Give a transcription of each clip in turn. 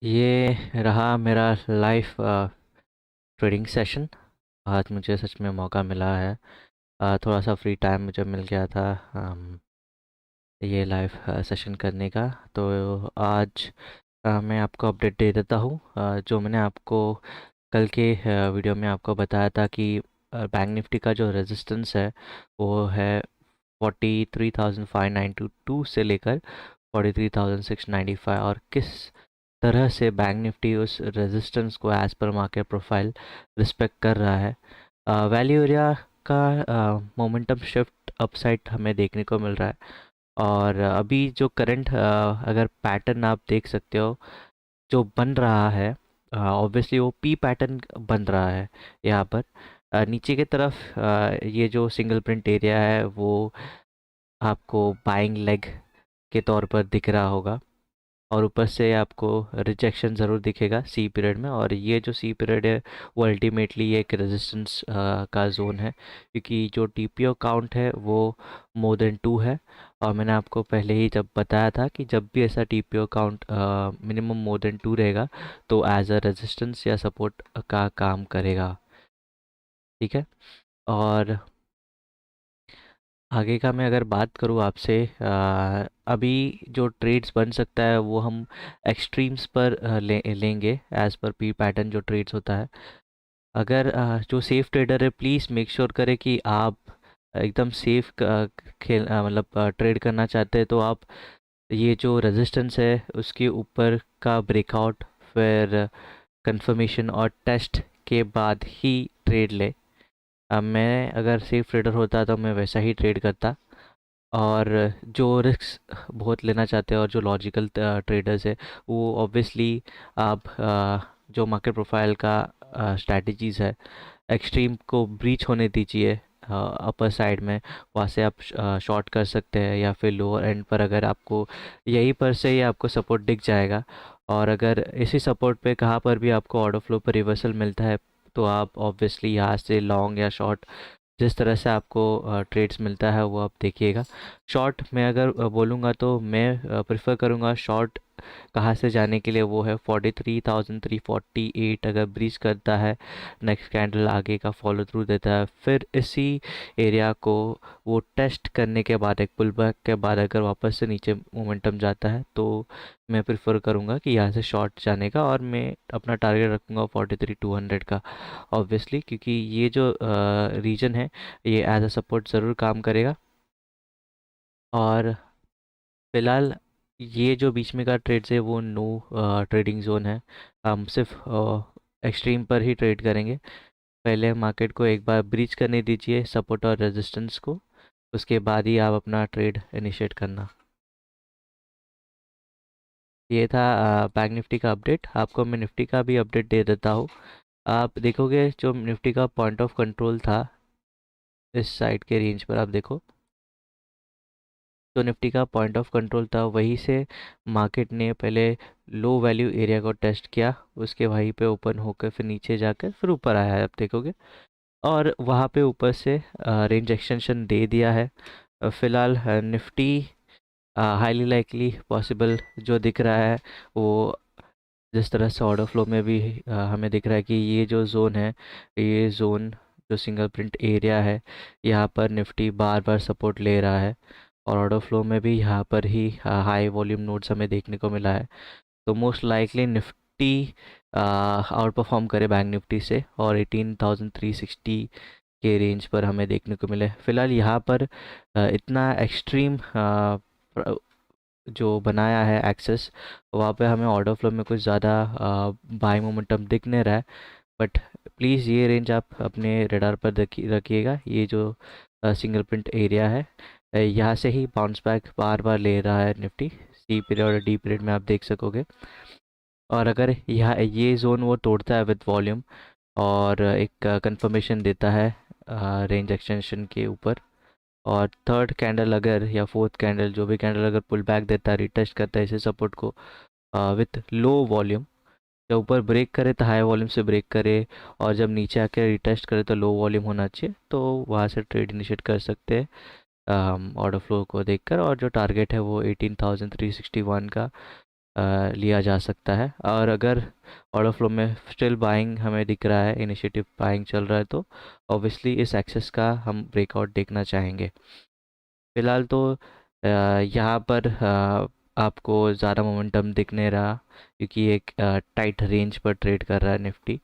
ये रहा मेरा लाइव ट्रेडिंग सेशन। आज मुझे सच में मौका मिला है। थोड़ा सा फ्री टाइम मुझे मिल गया था ये लाइव सेशन करने का। तो आज मैं आपको अपडेट दे देता हूँ। जो मैंने आपको कल के वीडियो में आपको बताया था कि बैंक निफ्टी का जो रेजिस्टेंस है वो है 43,592 से लेकर 43,695, और किस तरह से बैंक निफ्टी उस रेजिस्टेंस को एज पर मार्केट प्रोफाइल रिस्पेक्ट कर रहा है। वैल्यू एरिया का मोमेंटम शिफ्ट अपसाइड हमें देखने को मिल रहा है। और अभी जो करंट अगर पैटर्न आप देख सकते हो जो बन रहा है, ऑब्वियसली वो पी पैटर्न बन रहा है यहाँ पर। नीचे की तरफ ये जो सिंगल प्रिंट एरिया है वो आपको बाइंग लेग के तौर पर दिख रहा होगा, और ऊपर से आपको रिजेक्शन ज़रूर दिखेगा सी पीरियड में। और ये जो सी पीरियड है वो अल्टीमेटली एक रेजिस्टेंस का जोन है, क्योंकि जो टीपीओ काउंट है वो मोर देन 2 है। और मैंने आपको पहले ही जब बताया था कि जब भी ऐसा TPO count minimum more than 2 रहेगा तो एज अ रेजिस्टेंस या सपोर्ट का काम करेगा। ठीक है। और आगे का मैं अगर बात करूँ आपसे, अभी जो ट्रेड्स बन सकता है वो हम एक्सट्रीम्स पर लेंगे एज पर पी पैटर्न जो ट्रेड्स होता है। अगर जो सेफ ट्रेडर है प्लीज़ मेक श्योर करें कि आप एकदम सेफ खेल मतलब ट्रेड करना चाहते हैं, तो आप ये जो रेजिस्टेंस है उसके ऊपर का ब्रेकआउट, फिर कंफर्मेशन और टेस्ट के बाद ही ट्रेड ले। मैं अगर सेफ ट्रेडर होता तो मैं वैसा ही ट्रेड करता। और जो रिस्क बहुत लेना चाहते हैं और जो लॉजिकल ट्रेडर्स है वो ऑब्वियसली आप जो मार्केट प्रोफाइल का स्ट्रैटेजीज है, एक्सट्रीम को ब्रीच होने दीजिए अपर साइड में। वहाँ से आप शॉर्ट कर सकते हैं, या फिर लोअर एंड पर अगर आपको यहीं पर से ही आपको सपोर्ट दिख जाएगा। और अगर इसी सपोर्ट पे कहाँ पर भी आपको ऑर्डर फ्लो पर रिवर्सल मिलता है तो आप ऑब्वियसली यहाँ से लॉन्ग या शॉर्ट जिस तरह से आपको ट्रेड्स मिलता है वो आप देखिएगा। शॉर्ट में अगर बोलूँगा तो मैं प्रेफर करूँगा शॉर्ट कहाँ से जाने के लिए, वो है 43,348। अगर ब्रीच करता है, नेक्स्ट कैंडल आगे का फॉलो थ्रू देता है, फिर इसी एरिया को वो टेस्ट करने के बाद एक पुल बैक के बाद अगर वापस से नीचे मोमेंटम जाता है तो मैं प्रेफर करूँगा कि यहाँ से शॉर्ट जाने का। और मैं अपना टारगेट रखूँगा 43,200 का, ऑब्वियसली, क्योंकि ये जो रीजन है ये एज अ सपोर्ट ज़रूर काम करेगा। और फिलहाल ये जो बीच में का ट्रेड्स है वो नो ट्रेडिंग जोन है। हम सिर्फ एक्सट्रीम पर ही ट्रेड करेंगे। पहले मार्केट को एक बार ब्रीच करने दीजिए सपोर्ट और रेजिस्टेंस को, उसके बाद ही आप अपना ट्रेड इनिशिएट करना। ये था बैंक निफ्टी का अपडेट। आपको मैं निफ्टी का भी अपडेट दे देता हूँ। आप देखोगे जो निफ्टी का पॉइंट ऑफ कंट्रोल था इस साइड के रेंज पर, आप देखो जो निफ्टी का पॉइंट ऑफ कंट्रोल था वहीं से मार्केट ने पहले लो वैल्यू एरिया को टेस्ट किया, उसके वहीं पे ओपन होकर फिर नीचे जाकर फिर ऊपर आया है, आप देखोगे। और वहाँ पे ऊपर से रेंज एक्सटेंशन दे दिया है। फिलहाल निफ्टी हाईली लाइकली पॉसिबल जो दिख रहा है वो जिस तरह से ऑर्डर फ्लो में भी हमें दिख रहा है कि ये जो जोन है, ये जोन जो सिंगल प्रिंट एरिया है, यहाँ पर निफ्टी बार बार सपोर्ट ले रहा है। और ऑर्डर फ्लो में भी यहाँ पर ही हाई वॉल्यूम नोड्स हमें देखने को मिला है। तो most likely Nifty out perform करे बैंक निफ्टी से, और 18,360 के रेंज पर हमें देखने को मिले। फिलहाल यहाँ पर इतना एक्सट्रीम जो बनाया है एक्सेस, वहाँ पे हमें ऑर्डर फ्लो में कुछ ज़्यादा बाय मोमेंटम दिख नहीं रहा है। बट प्लीज़ ये रेंज आप अपने रडार पर रखिएगा। ये जो सिंगल प्रिंट एरिया है, यहाँ से ही बाउंस बैक बार बार ले रहा है निफ्टी, सी पीरियड और डी पीरियड में आप देख सकोगे। और अगर यहाँ ये जोन वो तोड़ता है विद वॉल्यूम और एक कंफर्मेशन देता है रेंज एक्सटेंशन के ऊपर, और थर्ड कैंडल अगर या फोर्थ कैंडल जो भी कैंडल अगर पुल बैक देता है, रिटेस्ट करता है इसे सपोर्ट को विथ लो वॉल्यूम, जब ऊपर ब्रेक करे तो हाई वॉल्यूम से ब्रेक करे, और जब नीचे आके रिटेस्ट करे तो लो वॉल्यूम होना चाहिए, तो वहाँ से ट्रेड इनिशिएट कर सकते हैं ऑर्डर फ्लो को देखकर। और जो टारगेट है वो 18,361 का लिया जा सकता है। और अगर ऑर्डर फ्लो में स्टिल बाइंग हमें दिख रहा है, इनिशिएटिव बाइंग चल रहा है, तो ऑब्वियसली इस एक्सेस का हम ब्रेकआउट देखना चाहेंगे। फिलहाल तो यहाँ पर आपको ज़्यादा मोमेंटम दिख नहीं रहा, क्योंकि एक टाइट रेंज पर ट्रेड कर रहा है निफ्टी।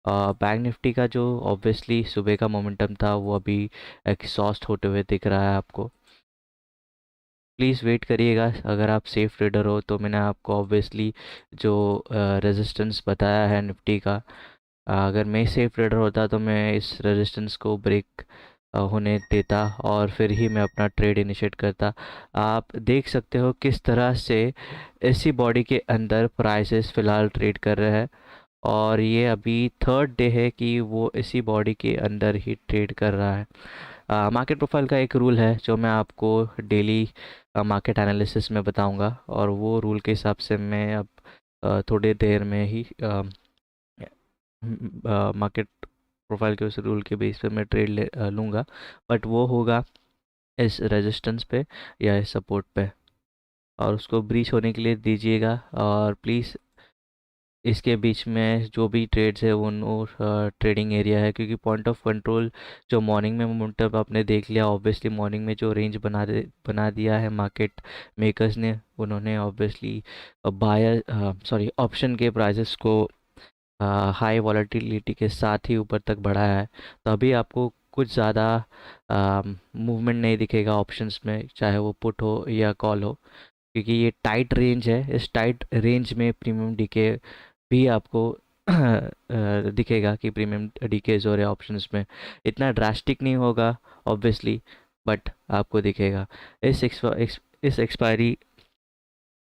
बैंक निफ्टी का जो ऑब्वियसली सुबह का मोमेंटम था वो अभी एग्जॉस्ट होते हुए दिख रहा है आपको। प्लीज़ वेट करिएगा। अगर आप सेफ ट्रेडर हो तो मैंने आपको ऑब्वियसली जो रेजिस्टेंस बताया है निफ्टी का, अगर मैं सेफ ट्रेडर होता तो मैं इस रेजिस्टेंस को ब्रेक होने देता और फिर ही मैं अपना ट्रेड इनिशिएट करता। आप देख सकते हो किस तरह से इसी बॉडी के अंदर प्राइसेस फ़िलहाल ट्रेड कर रहे हैं, और ये अभी थर्ड डे है कि वो इसी बॉडी के अंदर ही ट्रेड कर रहा है। मार्केट प्रोफाइल का एक रूल है जो मैं आपको डेली मार्केट एनालिसिस में बताऊंगा, और वो रूल के हिसाब से मैं अब थोड़ी देर में ही मार्केट प्रोफाइल के उस रूल के बेस पे मैं ट्रेड लूँगा। बट वो होगा इस रेजिस्टेंस पे या इस सपोर्ट पे, और उसको ब्रीच होने के लिए दीजिएगा। और प्लीज़ इसके बीच में जो भी ट्रेड्स है वो नो ट्रेडिंग एरिया है, क्योंकि पॉइंट ऑफ कंट्रोल जो मॉर्निंग में मोमेंटम आपने देख लिया, ऑब्वियसली मॉर्निंग में जो रेंज बना दिया है मार्केट मेकर्स ने, उन्होंने ऑब्वियसली बायर सॉरी ऑप्शन के प्राइसेस को हाई वॉलेटिलिटी के साथ ही ऊपर तक बढ़ाया है। तो अभी आपको कुछ ज़्यादा मूवमेंट नहीं दिखेगा ऑप्शंस में, चाहे वो पुट हो या कॉल हो, क्योंकि ये टाइट रेंज है। इस टाइट रेंज में प्रीमियम डीके भी आपको दिखेगा कि प्रीमियम डीकेज हो रहे ऑप्शंस में। इतना ड्रास्टिक नहीं होगा ऑब्वियसली, बट आपको दिखेगा। इस एक्सपायरी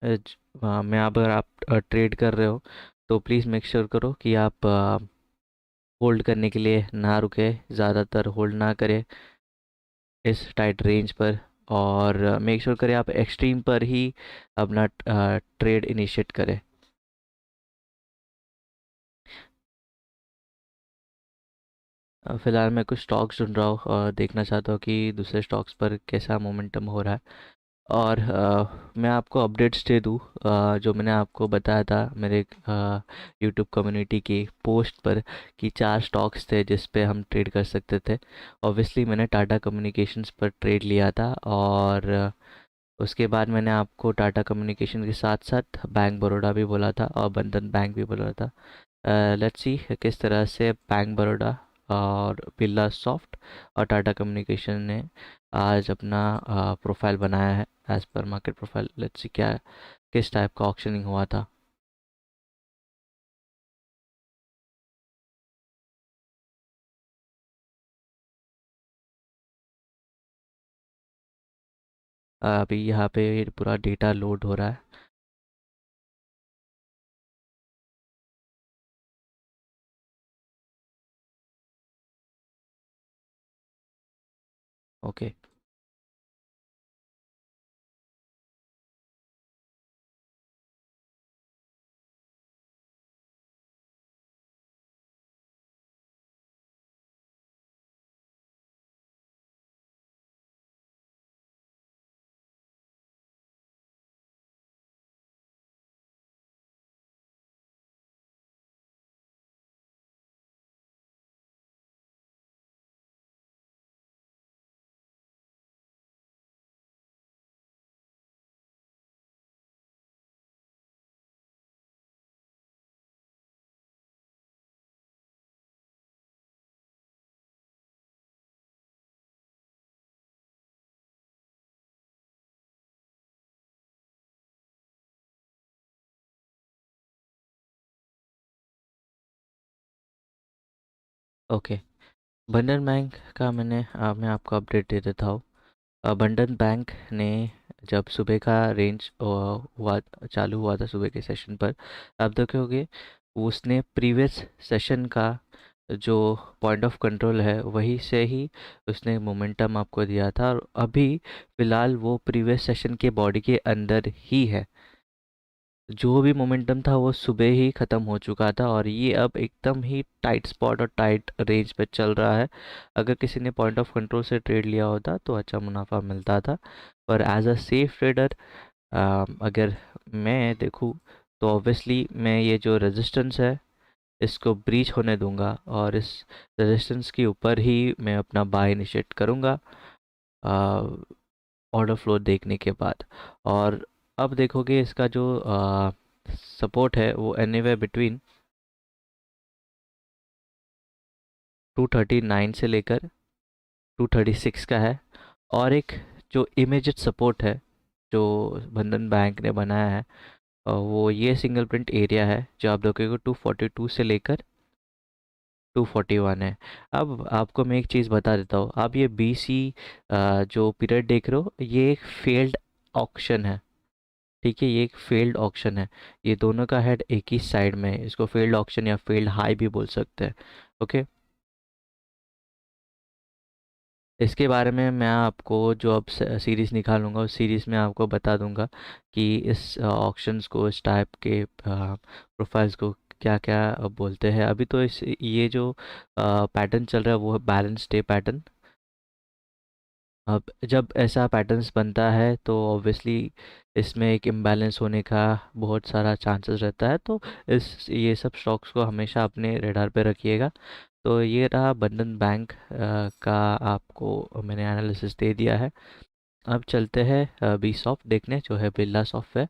में अगर आप ट्रेड कर रहे हो तो प्लीज़ मेक श्योर करो कि आप होल्ड करने के लिए ना रुके, ज़्यादातर होल्ड ना करें इस टाइट रेंज पर, और मेक श्योर करें आप एक्सट्रीम पर ही अपना ट्रेड इनिशिएट करें। फ़िलहाल मैं कुछ स्टॉक्स ढूंढ रहा हूँ और देखना चाहता हूँ कि दूसरे स्टॉक्स पर कैसा मोमेंटम हो रहा है। और मैं आपको अपडेट्स दे दूँ, जो मैंने आपको बताया था मेरे यूट्यूब कम्युनिटी की पोस्ट पर, कि 4 स्टॉक्स थे जिस पे हम ट्रेड कर सकते थे। ऑब्वियसली मैंने टाटा कम्युनिकेशंस पर ट्रेड लिया था, और उसके बाद मैंने आपको टाटा कम्युनिकेशन के साथ साथ बैंक बड़ौदा भी बोला था और बंधन बैंक भी बोला था। लेट्स सी किस तरह से बैंक बड़ौदा और बिरला सॉफ्ट और टाटा कम्युनिकेशन ने आज अपना प्रोफाइल बनाया है एज पर मार्केट प्रोफाइल। लेट्स सी क्या किस टाइप का ऑक्शनिंग हुआ था। अभी यहाँ पे ये पूरा डेटा लोड हो रहा है। ओके। ओके, बंधन बैंक का मैं आपको अपडेट दे देता हूँ। बंधन बैंक ने जब सुबह का रेंज हुआ चालू हुआ था सुबह के सेशन पर, आप देखोगे उसने प्रीवियस सेशन का जो पॉइंट ऑफ कंट्रोल है वहीं से ही उसने मोमेंटम आपको दिया था, और अभी फ़िलहाल वो प्रीवियस सेशन के बॉडी के अंदर ही है। जो भी मोमेंटम था वो सुबह ही ख़त्म हो चुका था, और ये अब एकदम ही टाइट स्पॉट और टाइट रेंज पे चल रहा है। अगर किसी ने पॉइंट ऑफ कंट्रोल से ट्रेड लिया होता तो अच्छा मुनाफा मिलता था, पर एज अ सेफ ट्रेडर अगर मैं देखूँ तो ऑब्वियसली मैं ये जो रेजिस्टेंस है इसको ब्रीच होने दूंगा और इस रेजिस्टेंस के ऊपर ही मैं अपना बाय इनिशिएट करूंगा ऑर्डर फ्लो देखने के बाद। और अब देखोगे इसका जो सपोर्ट है वो एनीवे बिटवीन 239 से लेकर 236 का है। और एक जो इमीडिएट सपोर्ट है जो बंधन बैंक ने बनाया है वो ये सिंगल प्रिंट एरिया है जो आप देखोगे 242 से लेकर 241 है। अब आपको मैं एक चीज़ बता देता हूँ, आप ये BC जो पीरियड देख रहे हो ये एक फेल्ड ऑक्शन है। ठीक है, ये एक फेल्ड ऑक्शन है। ये दोनों का हेड एक ही साइड में है, इसको फेल्ड ऑक्शन या फेल्ड हाई भी बोल सकते हैं। ओके, इसके बारे में मैं आपको जो अब सीरीज़ निकालूंगा उस सीरीज़ में आपको बता दूंगा कि इस ऑक्शंस को, इस टाइप के प्रोफाइल्स को क्या क्या बोलते हैं। अभी तो इस ये जो पैटर्न चल रहा है वो है बैलेंस डे पैटर्न। अब जब ऐसा पैटर्न्स बनता है तो ऑब्वियसली इसमें एक इम्बैलेंस होने का बहुत सारा चांसेस रहता है, तो इस ये सब स्टॉक्स को हमेशा अपने रडार पे रखिएगा। तो ये रहा बंधन बैंक का, आपको मैंने एनालिसिस दे दिया है। अब चलते हैं बी सॉफ्ट देखने, जो है बिरला सॉफ्टवेयर।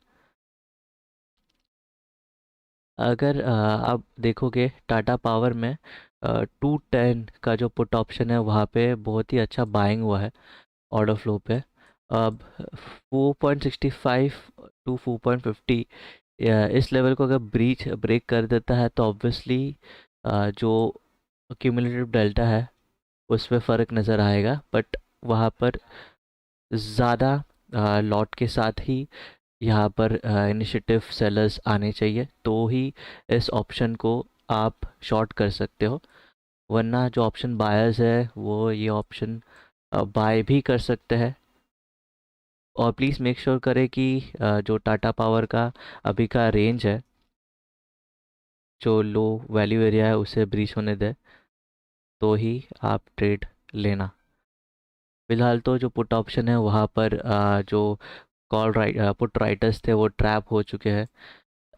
अगर आप देखोगे टाटा पावर में 210 का जो पुट ऑप्शन है वहाँ पे बहुत ही अच्छा बाइंग हुआ है ऑर्डर फ्लो पे। अब 4.65 टू 4.50 इस लेवल को अगर ब्रेक कर देता है तो ऑब्वियसली जो क्यूमुलेटिव डेल्टा है उस पे फ़र्क नज़र आएगा, बट वहाँ पर ज़्यादा लॉट के साथ ही यहाँ पर इनिशिएटिव सेलर्स आने चाहिए तो ही इस ऑप्शन को आप शॉर्ट कर सकते हो। वरना जो ऑप्शन बायर्स है वो ये ऑप्शन बाय भी कर सकते हैं। और प्लीज़ मेक श्योर करें कि जो टाटा पावर का अभी का रेंज है, जो लो वैल्यू एरिया है उसे ब्रीच होने दें तो ही आप ट्रेड लेना। फिलहाल तो जो पुट ऑप्शन है वहाँ पर जो पुट राइटर्स थे वो ट्रैप हो चुके हैं।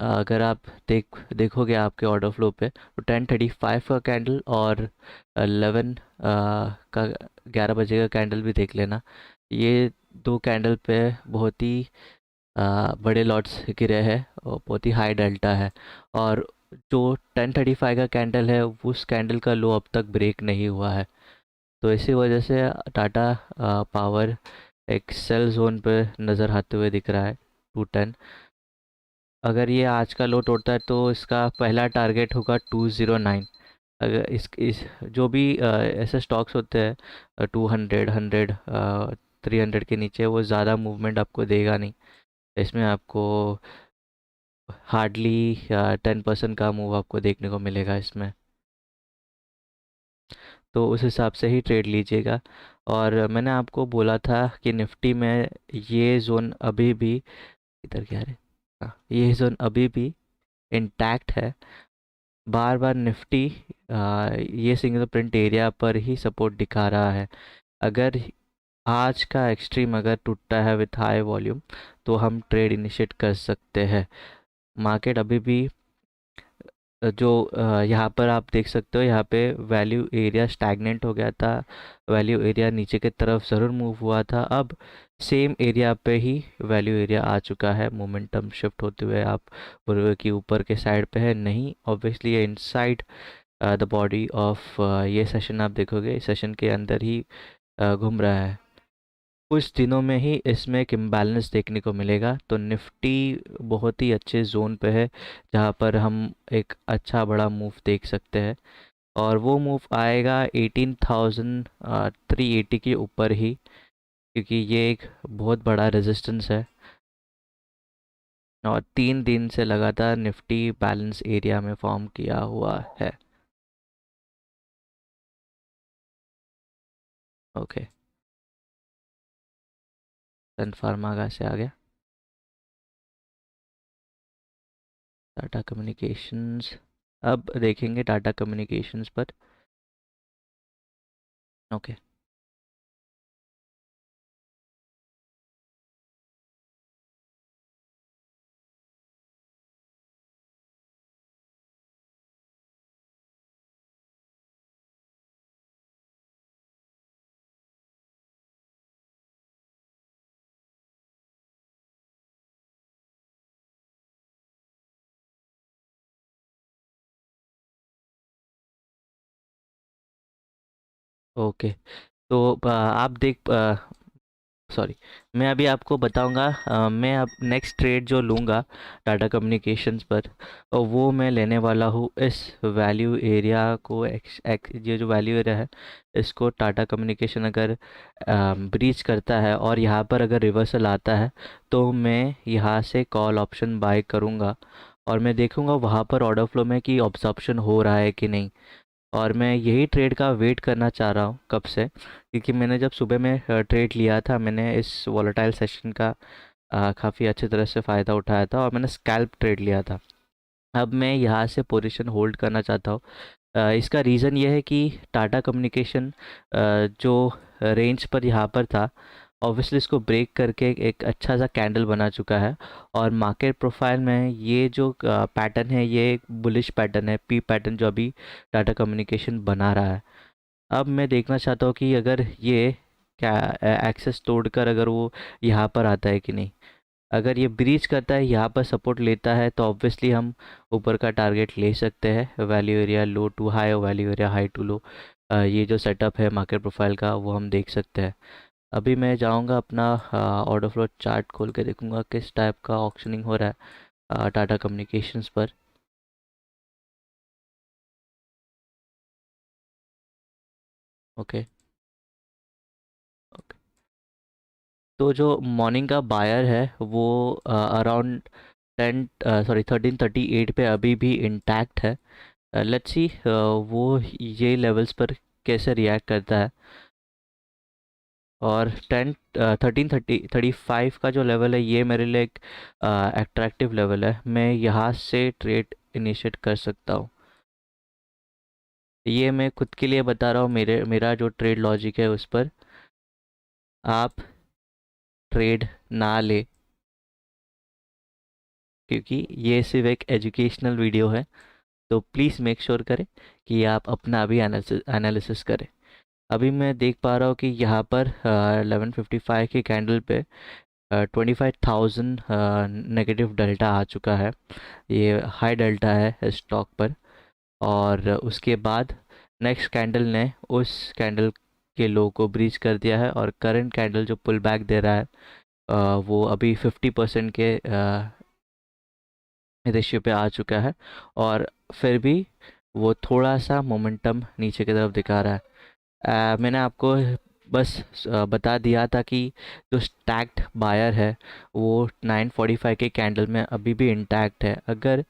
अगर आप देखोगे आपके ऑर्डर फ्लो पे तो 10:35 का कैंडल और 11 का 11 बजे का कैंडल भी देख लेना। ये दो कैंडल पे बहुत ही बड़े लॉट्स गिरे हैं और बहुत ही हाई डेल्टा है। और जो 10:35 का कैंडल है उस कैंडल का लो अब तक ब्रेक नहीं हुआ है। तो इसी वजह से टाटा पावर एक सेल जोन पे नज़र आते हुए दिख रहा है 210। अगर ये आज का लो तोड़ता है तो इसका पहला टारगेट होगा 209। अगर इस जो भी ऐसे स्टॉक्स होते हैं 200 100 300 के नीचे वो ज़्यादा मूवमेंट आपको देगा नहीं। इसमें आपको हार्डली 10% का मूव आपको देखने को मिलेगा इसमें। तो उस हिसाब से ही ट्रेड लीजिएगा। और मैंने आपको बोला था कि निफ्टी में ये जोन अभी भी, इधर क्या है, ये जोन अभी भी इंटैक्ट है। बार बार निफ्टी ये सिंगल प्रिंट एरिया पर ही सपोर्ट दिखा रहा है। अगर आज का एक्सट्रीम अगर टूटता है विथ हाई वॉल्यूम तो हम ट्रेड इनिशिएट कर सकते हैं। मार्केट अभी भी जो यहाँ पर आप देख सकते हो, यहाँ पे वैल्यू एरिया स्टैग्नेंट हो गया था। वैल्यू एरिया नीचे की तरफ ज़रूर मूव हुआ था, अब सेम एरिया पे ही वैल्यू एरिया आ चुका है। मोमेंटम शिफ्ट होते हुए आप बोलोगे कि ऊपर के साइड पे है, नहीं, ऑब्वियसली ये इनसाइड द बॉडी ऑफ ये सेशन आप देखोगे इस सेशन के अंदर ही घूम रहा है। कुछ दिनों में ही इसमें एक इम्बैलेंस देखने को मिलेगा, तो निफ्टी बहुत ही अच्छे जोन पे है जहाँ पर हम एक अच्छा बड़ा मूव देख सकते हैं। और वो मूव आएगा 18,380 के ऊपर ही, क्योंकि ये एक बहुत बड़ा रेजिस्टेंस है। और 3 दिन से लगातार निफ्टी बैलेंस एरिया में फॉर्म किया हुआ है। ओके, सन फार्मा का से आ गया। टाटा कम्युनिकेशंस, अब देखेंगे टाटा कम्युनिकेशंस पर। Okay, okay. तो आप देख, सॉरी, मैं अभी आपको बताऊंगा। मैं अब नेक्स्ट ट्रेड जो लूँगा टाटा कम्युनिकेशंस पर, वो मैं लेने वाला हूँ इस वैल्यू एरिया को। ये जो वैल्यू एरिया है, इसको टाटा कम्युनिकेशन अगर ब्रीच करता है और यहाँ पर अगर रिवर्सल आता है, तो मैं यहाँ से कॉल ऑप्शन बाय करूँगा और मैं देखूँगा वहाँ पर ऑर्डर फ्लो में कि ऑब्जॉर्प्शन हो रहा है कि नहीं। और मैं यही ट्रेड का वेट करना चाह रहा हूँ कब से, क्योंकि मैंने जब सुबह में ट्रेड लिया था, मैंने इस वॉलेटाइल सेशन का काफ़ी अच्छी तरह से फ़ायदा उठाया था और मैंने स्कैल्प ट्रेड लिया था। अब मैं यहाँ से पोजीशन होल्ड करना चाहता हूँ। इसका रीज़न ये है कि टाटा कम्युनिकेशन जो रेंज पर यहाँ पर था, ऑब्वियसली इसको ब्रेक करके एक अच्छा सा कैंडल बना चुका है। और मार्केट प्रोफाइल में ये जो पैटर्न है, ये एक बुलिश पैटर्न है, पी पैटर्न जो अभी टाटा कम्युनिकेशन बना रहा है। अब मैं देखना चाहता हूँ कि अगर ये क्या एक्सेस तोड़कर अगर वो यहाँ पर आता है कि नहीं। अगर ये ब्रीच करता है, यहाँ पर सपोर्ट लेता है, तो ऑब्वियसली हम ऊपर का टारगेट ले सकते हैं, value area low to high और value area high to low. ये जो सेटअप है मार्केट प्रोफाइल का, वो हम देख सकते हैं। अभी मैं जाऊंगा अपना ऑर्डर फ्लो चार्ट खोल के देखूंगा किस टाइप का ऑक्शनिंग हो रहा है टाटा कम्युनिकेशंस पर। ओके। ओके। तो जो मॉर्निंग का बायर है वो अराउंड 1338 पे अभी भी इंटैक्ट है। लेट्स सी वो ये लेवल्स पर कैसे रिएक्ट करता है। और 1335 का जो लेवल है, ये मेरे लिए एक अट्रैक्टिव लेवल है, मैं यहाँ से ट्रेड इनिशिएट कर सकता हूँ। ये मैं खुद के लिए बता रहा हूँ, मेरा जो ट्रेड लॉजिक है उस पर आप ट्रेड ना ले, क्योंकि ये सिर्फ एक एजुकेशनल वीडियो है। तो प्लीज़ मेक श्योर करें कि आप अपना भी एनालिसिस करें। अभी मैं देख पा रहा हूँ कि यहाँ पर 1155 की कैंडल पे 25,000 नेगेटिव डेल्टा आ चुका है। ये हाई डेल्टा है इस स्टॉक पर। और उसके बाद नेक्स्ट कैंडल ने उस कैंडल के लो को ब्रीच कर दिया है और करंट कैंडल जो पुल बैक दे रहा है, वो अभी 50% के रेशियो पे आ चुका है। और फिर भी वो थोड़ा सा मोमेंटम नीचे की तरफ दिखा रहा है। मैंने आपको बस बता दिया था कि जो स्टैक्ड बायर है वो 945 के कैंडल में अभी भी इंटैक्ट है। अगर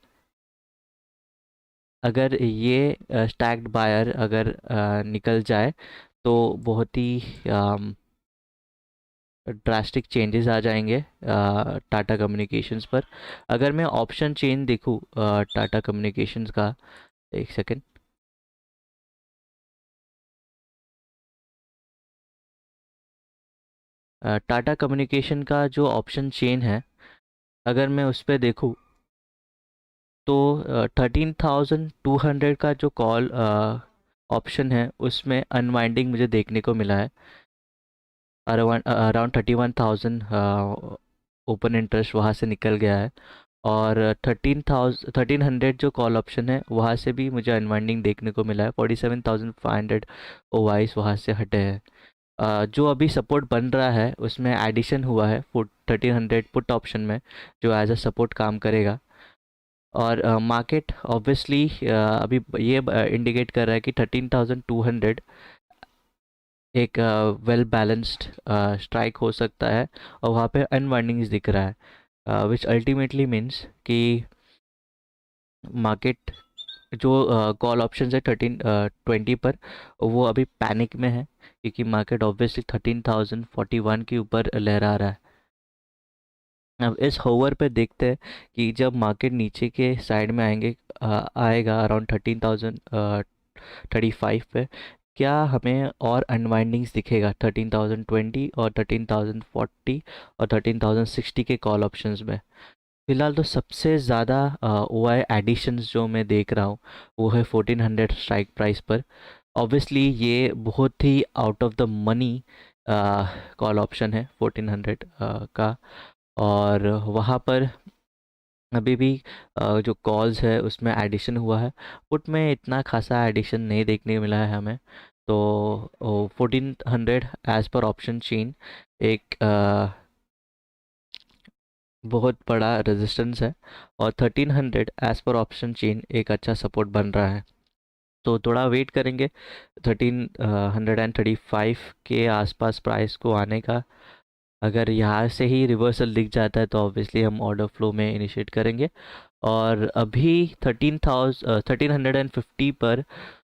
अगर ये स्टैक्ड बायर अगर निकल जाए, तो बहुत ही ड्रास्टिक चेंजेस आ जाएंगे टाटा कम्युनिकेशंस पर। अगर मैं ऑप्शन चेन देखूँ टाटा कम्युनिकेशंस का, एक सेकेंड। टाटा कम्युनिकेशन का जो ऑप्शन चेन है, अगर मैं उस पर देखूँ, तो 13,200 का जो कॉल ऑप्शन है उसमें अनवाइंडिंग मुझे देखने को मिला है। अराउंड 31,000 ओपन इंटरेस्ट वहाँ से निकल गया है। और 1300 जो कॉल ऑप्शन है, वहाँ से भी मुझे अनवाइंडिंग देखने को मिला है। 47,500 ओवाइस वहाँ से हटे हैं। जो अभी सपोर्ट बन रहा है उसमें एडिशन हुआ है 1300 पुट ऑप्शन में, जो एज अ सपोर्ट काम करेगा। और मार्केट ऑब्वियसली अभी ये इंडिकेट कर रहा है कि 13,200 एक वेल बैलेंस्ड स्ट्राइक हो सकता है और वहाँ पे अनवाइंडिंग्स दिख रहा है, विच अल्टीमेटली मीन्स कि मार्केट जो कॉल ऑप्शन है 1320 पर, वो अभी पैनिक में है, क्योंकि मार्केट ऑब्वियसली 13,041 के ऊपर लहरा रहा है। अब इस होवर पे देखते हैं कि जब मार्केट नीचे के साइड में आएगा अराउंड 13,035 पे, क्या हमें और अनवाइंडिंग्स दिखेगा 13,020 और 13,040 और 13,060 के कॉल ऑप्शंस में। फिलहाल तो सबसे ज़्यादा ओ आई एडिशंस जो मैं देख रहा हूँ, वो है 1400 स्ट्राइक प्राइस पर। ऑब्वियसली ये बहुत ही out of the money call option है 1400 का। और वहाँ पर अभी भी जो कॉल्स है उसमें एडिशन हुआ है। पुट में इतना खासा एडिशन नहीं देखने को मिला है हमें। तो 1400 एज पर ऑप्शन चेन एक बहुत बड़ा रेजिस्टेंस है, और 1300 एज पर ऑप्शन चेन एक अच्छा सपोर्ट बन रहा है। तो थोड़ा वेट करेंगे 1335 के आसपास प्राइस को आने का। अगर यहाँ से ही रिवर्सल दिख जाता है तो ऑब्वियसली हम ऑर्डर फ्लो में इनिशिएट करेंगे। और अभी 1350 पर,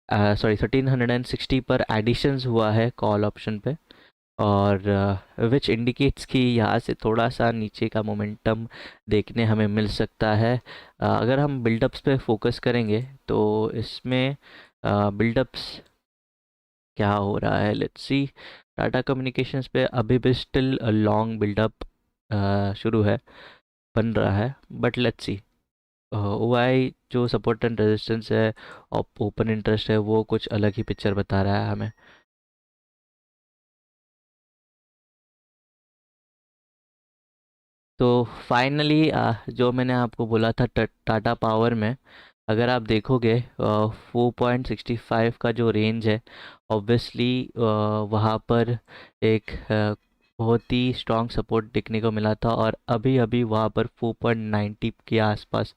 सॉरी 1360 पर एडिशंस हुआ है कॉल ऑप्शन पे, और विच इंडिकेट्स कि यहाँ से थोड़ा सा नीचे का मोमेंटम देखने हमें मिल सकता है। अगर हम बिल्डअप्स पे फोकस करेंगे तो इसमें बिल्डअप्स क्या हो रहा है, लेट्स सी। टाटा कम्युनिकेशंस पे अभी भी स्टिल लॉन्ग बिल्डअप शुरू है, बन रहा है, बट लेट्स सी। ओआई जो सपोर्ट एंड रेजिस्टेंस है और ओपन इंटरेस्ट है वो कुछ अलग ही पिक्चर बता रहा है हमें। तो फाइनली जो मैंने आपको बोला था टाटा पावर में, अगर आप देखोगे 4.65 का जो रेंज है, ऑब्वियसली वहाँ पर एक बहुत ही स्ट्रॉन्ग सपोर्ट देखने को मिला था, और अभी अभी वहाँ पर 4.90 के आसपास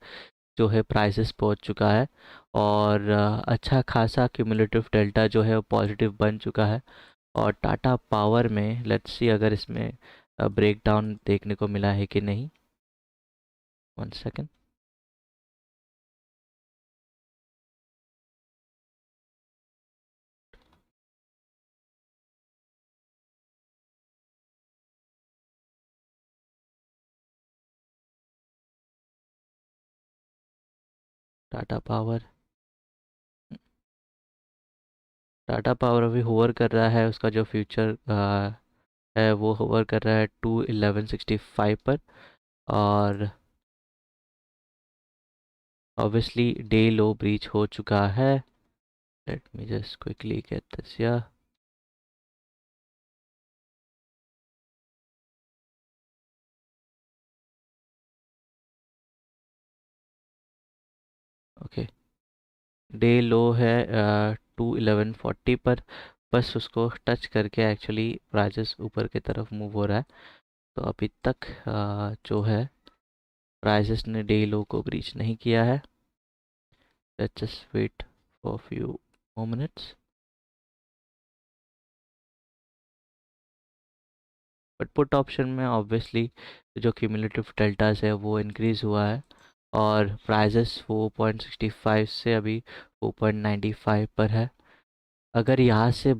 जो है प्राइसेस पहुँच चुका है। और अच्छा खासा क्यूमुलेटिव डेल्टा जो है वो पॉजिटिव बन चुका है। और टाटा पावर में लेट्स सी अगर इसमें ब्रेकडाउन देखने को मिला है कि नहीं। One second. Tata power, Tata power अभी होवर कर रहा है, उसका जो फ्यूचर है वो होवर कर रहा है 21165 पर। और ऑब्वियसली डे लो ब्रीच हो चुका है। Late me just quickly get this या ओके। डे लो है 21140 पर, बस उसको टच करके एक्चुअली प्राइजेस ऊपर की तरफ मूव हो रहा है। तो अभी तक जो है प्राइजेस ने डे लो को ब्रीच नहीं किया है। Let's just wait for few more minutes. But put option में ऑब्वियसली जो क्यूमुलेटिव डेल्टास है वो इंक्रीज हुआ है, और प्राइजेस 4.65 से अभी 4.95 पर है। अगर यहाँ से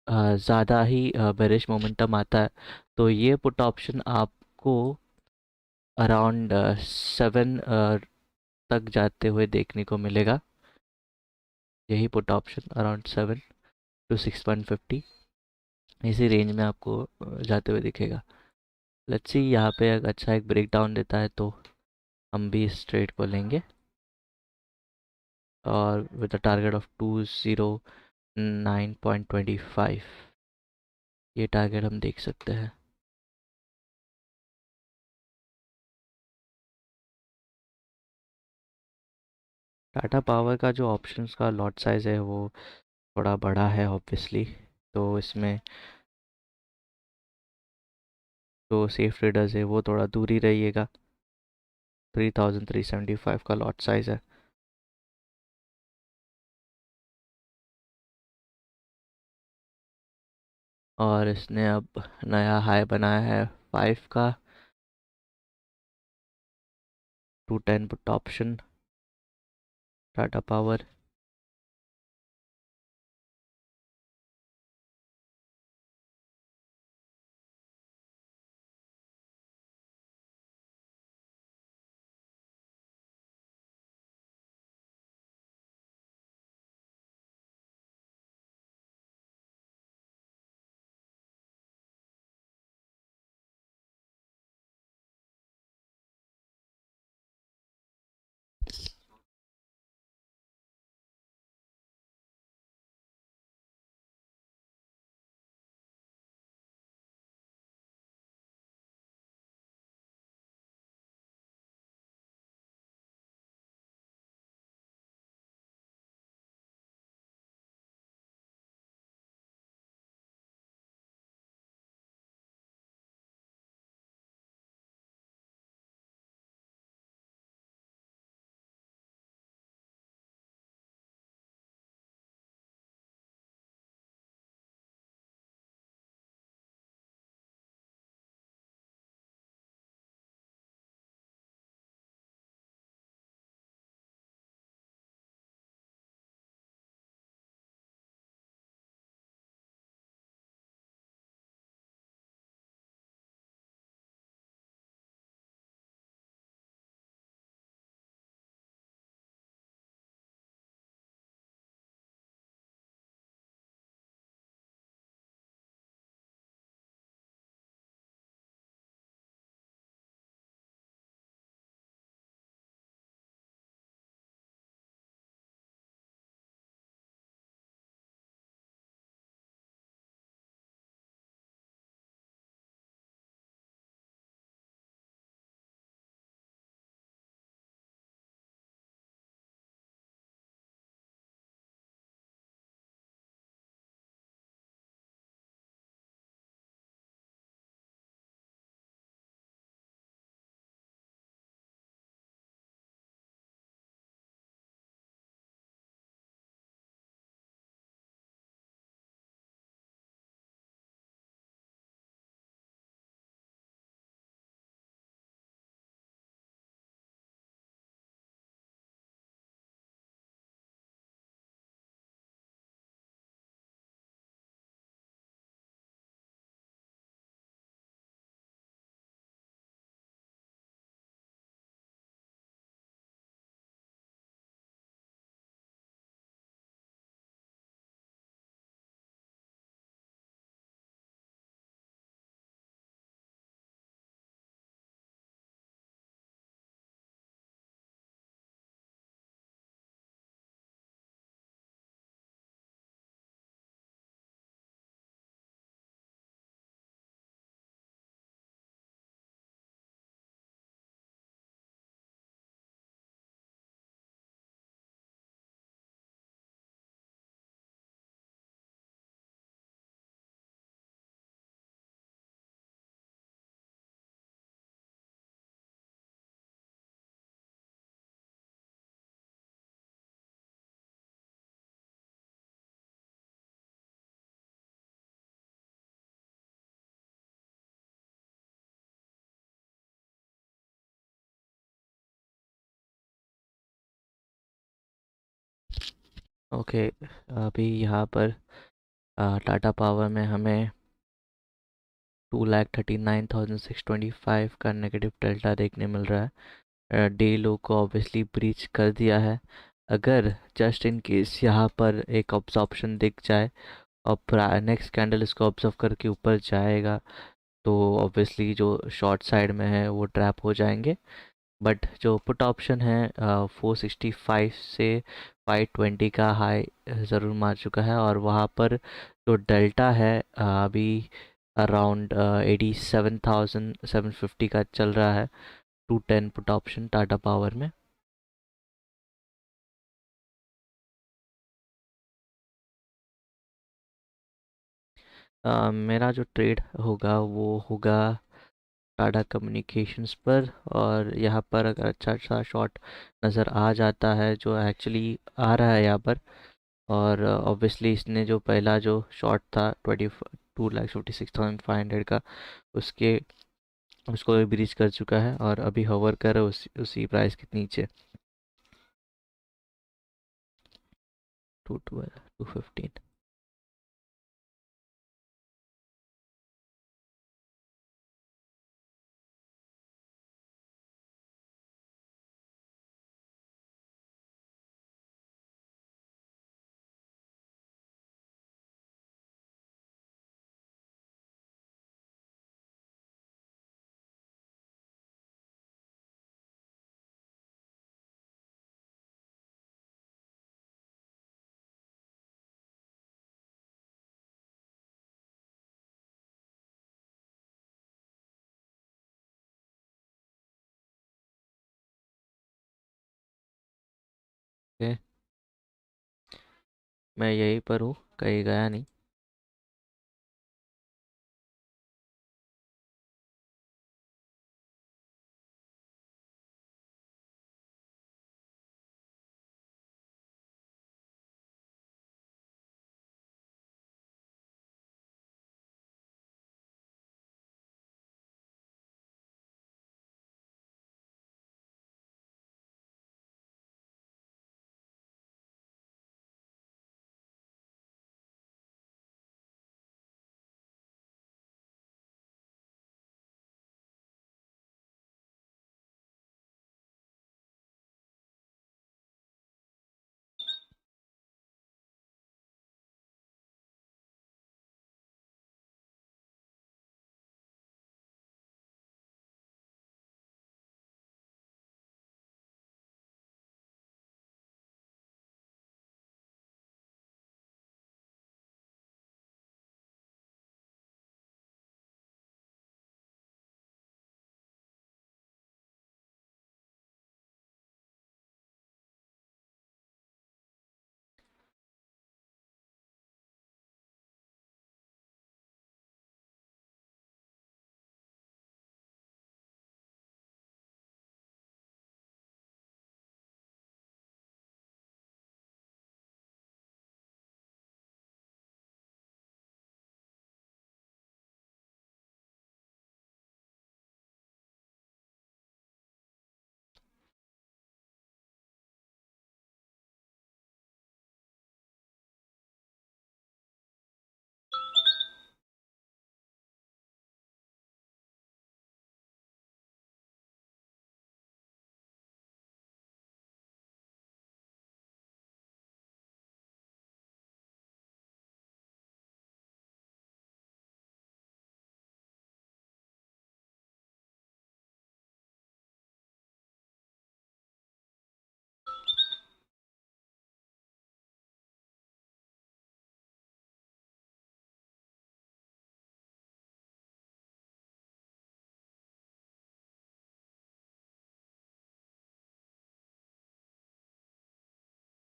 ज़्यादा ही बेरिश मोमेंटम आता है तो ये पुट ऑप्शन आपको अराउंड 7 तक जाते हुए देखने को मिलेगा। यही पुट ऑप्शन अराउंड 7 to 6.50 इसी रेंज में आपको जाते हुए दिखेगा। लेट्स सी यहाँ पे अगर अच्छा एक ब्रेक डाउन देता है तो हम भी इस ट्रेड को लेंगे, और विद अ टारगेट ऑफ 209.25 ये टारगेट हम देख सकते हैं। टाटा पावर का जो ऑप्शंस का लॉट साइज़ है वो थोड़ा बड़ा है ऑब्वियसली, तो इसमें जो सेफ ट्रेडर्स है वो थोड़ा दूर ही रहिएगा। 3375 का लॉट साइज़ है। और इसने अब नया हाई बनाया है 5 का। 210 put option Tata power. Okay, अभी यहाँ पर टाटा पावर में हमें 2,39,625 का नेगेटिव डेल्टा देखने मिल रहा है। डे लो को ऑब्वियसली ब्रीच कर दिया है। अगर जस्ट इन केस यहाँ पर एक ऑब्जॉर्प्शन दिख जाए और नेक्स्ट कैंडल इसको ऑब्जर्व करके ऊपर जाएगा, तो ऑब्वियसली जो शॉर्ट साइड में है वो ट्रैप हो जाएंगे। बट जो पुट ऑप्शन है 465 से 520 का हाई ज़रूर मार चुका है, और वहाँ पर जो डेल्टा है अभी अराउंड 87,750 का चल रहा है। 210 पुट ऑप्शन टाटा पावर में। मेरा जो ट्रेड होगा वो होगा टाटा कम्युनिकेशंस पर, और यहाँ पर अगर अच्छा सा शॉट नज़र आ जाता है, जो एक्चुअली आ रहा है यहाँ पर, और ऑब्वियसली इसने जो पहला जो शॉट था 22,56,500 का, उसके उसको भी ब्रीच कर चुका है और अभी होवर कर रहा है उसी प्राइस के नीचे। 212, 215। ओके, मैं यहीं पर हूँ, कहीं गया नहीं।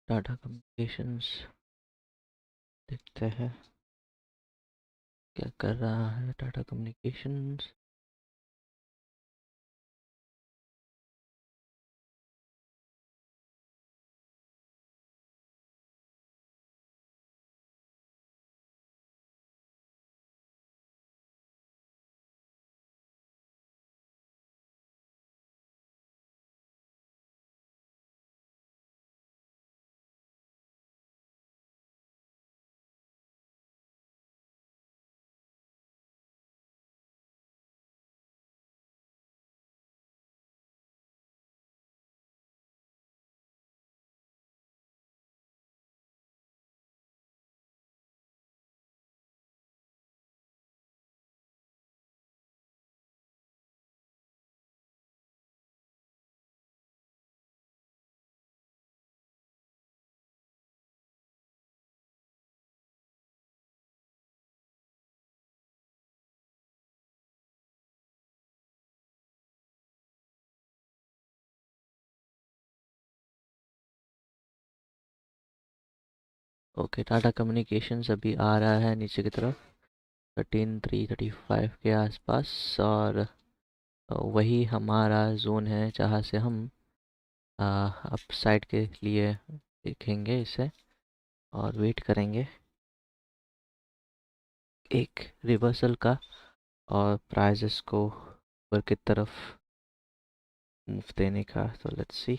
टाटा कम्युनिकेशंस देखते हैं क्या कर रहा है Tata communications. Okay, Tata communications अभी आ रहा है नीचे की तरफ 13,335 के आसपास। और वही हमारा जोन है जहाँ से हम अप साइड के लिए देखेंगे इसे और वेट करेंगे एक रिवर्सल का और प्राइजेस को ऊपर की तरफ मूव देने का। तो लेट्स सी।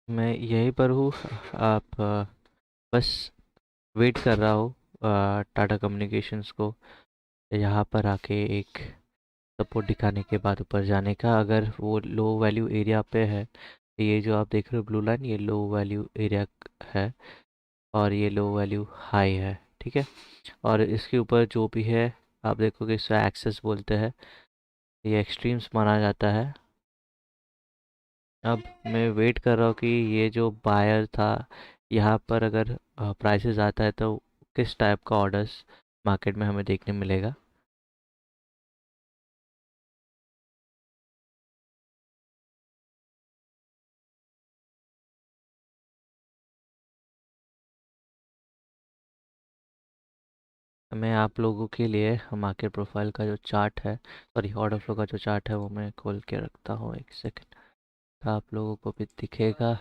मैं यहीं पर हूँ। आप बस वेट कर रहा हूँ टाटा कम्युनिकेशंस को यहाँ पर आके एक सपोर्ट दिखाने के बाद ऊपर जाने का। अगर वो लो वैल्यू एरिया पे है, ये जो आप देख रहे हो ब्लू लाइन, ये लो वैल्यू एरिया है और ये लो वैल्यू हाई है। ठीक है। और इसके ऊपर जो भी है आप देखोगे इसे एक्सेस बोलते हैं, ये एक्सट्रीम्स माना जाता है। अब मैं वेट कर रहा हूँ कि ये जो बायर था यहाँ पर अगर प्राइसेस आता है तो किस टाइप का ऑर्डर्स मार्केट में हमें देखने मिलेगा। मैं आप लोगों के लिए मार्केट प्रोफाइल का जो चार्ट है, सॉरी ऑर्डर फ्लो का जो चार्ट है वो मैं खोल के रखता हूँ, एक सेकंड। तो आप लोगों को भी दिखेगा।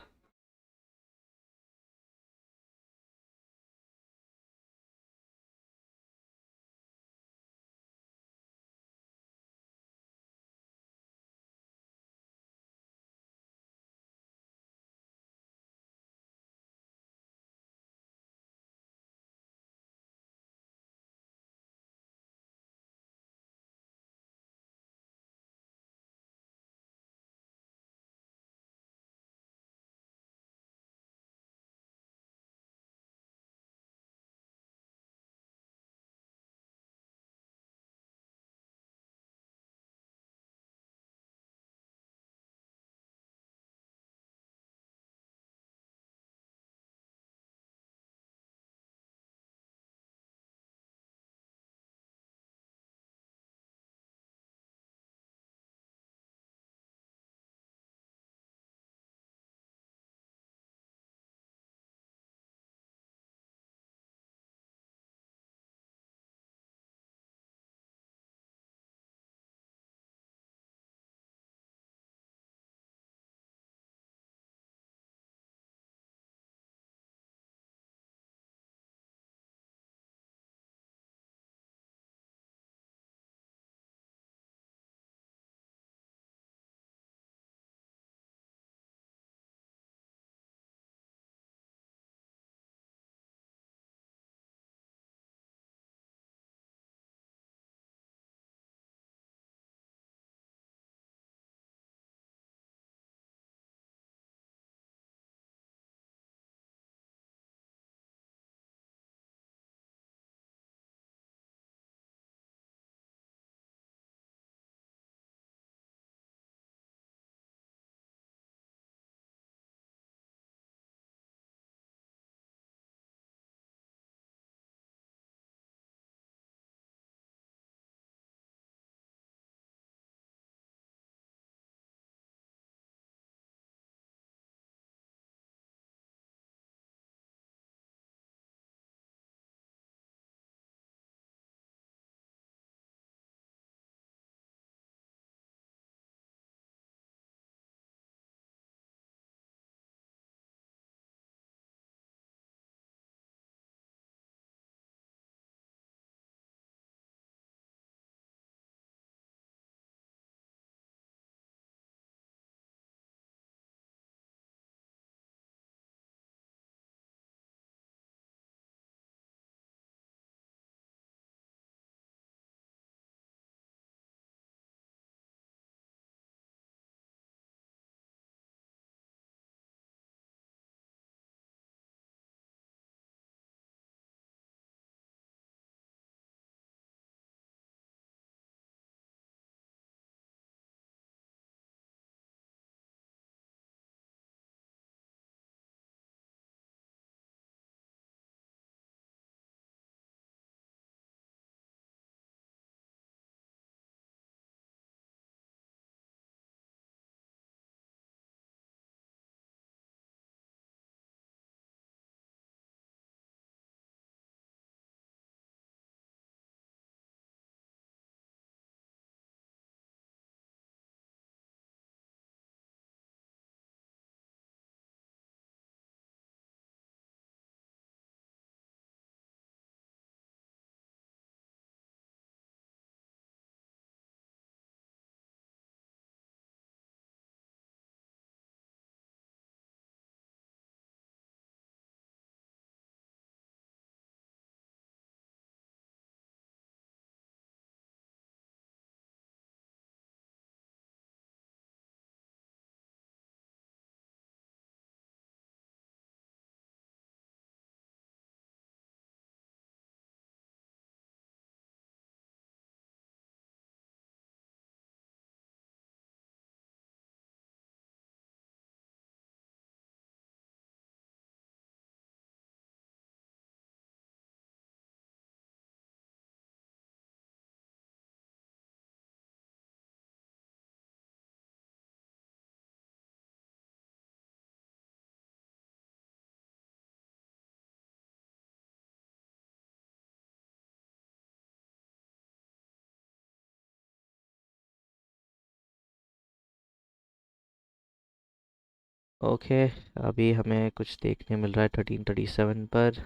ओके, अभी हमें कुछ देखने मिल रहा है 1337 पर।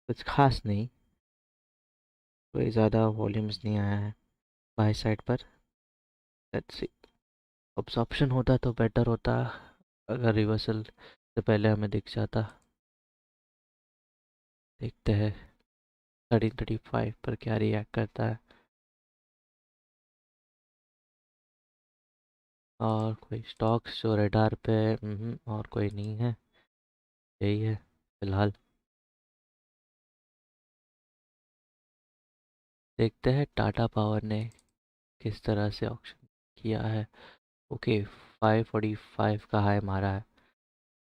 कुछ खास नहीं, कोई ज़्यादा वॉल्यूम्स नहीं आया है बाई साइड पर। लेट्स सी, ऑब्जॉर्प्शन होता तो बेटर होता, अगर रिवर्सल से पहले हमें दिख जाता। देखते हैं 1335 पर क्या रिएक्ट करता है। और कोई स्टॉक्स जो रडार पे, और कोई नहीं है, यही है फिलहाल। देखते हैं टाटा पावर ने किस तरह से ऑक्शन किया है। ओके, 545 का हाई मारा है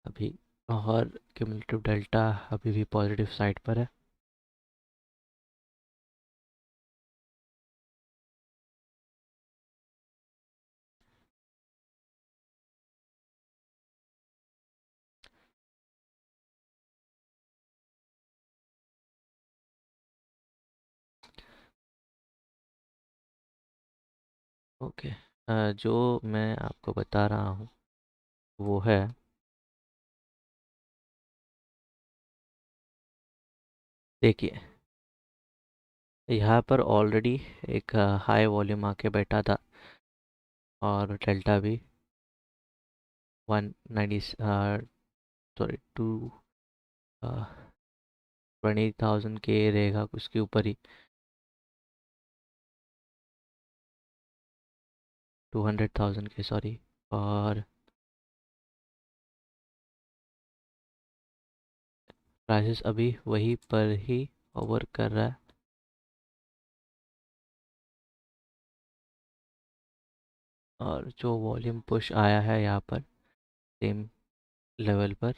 अभी, और क्यूमुलेटिव डेल्टा अभी भी पॉजिटिव साइड पर है। ओके, जो मैं आपको बता रहा हूँ वो है, देखिए यहाँ पर ऑलरेडी एक हाई वॉल्यूम आके बैठा था, और डेल्टा भी 190, सॉरी, 20,000 के रहेगा, उसके ऊपर ही 200,000 के, सॉरी। और प्राइसेस अभी वही पर ही ओवर कर रहा है। और जो वॉल्यूम पुश आया है यहाँ पर सेम लेवल पर,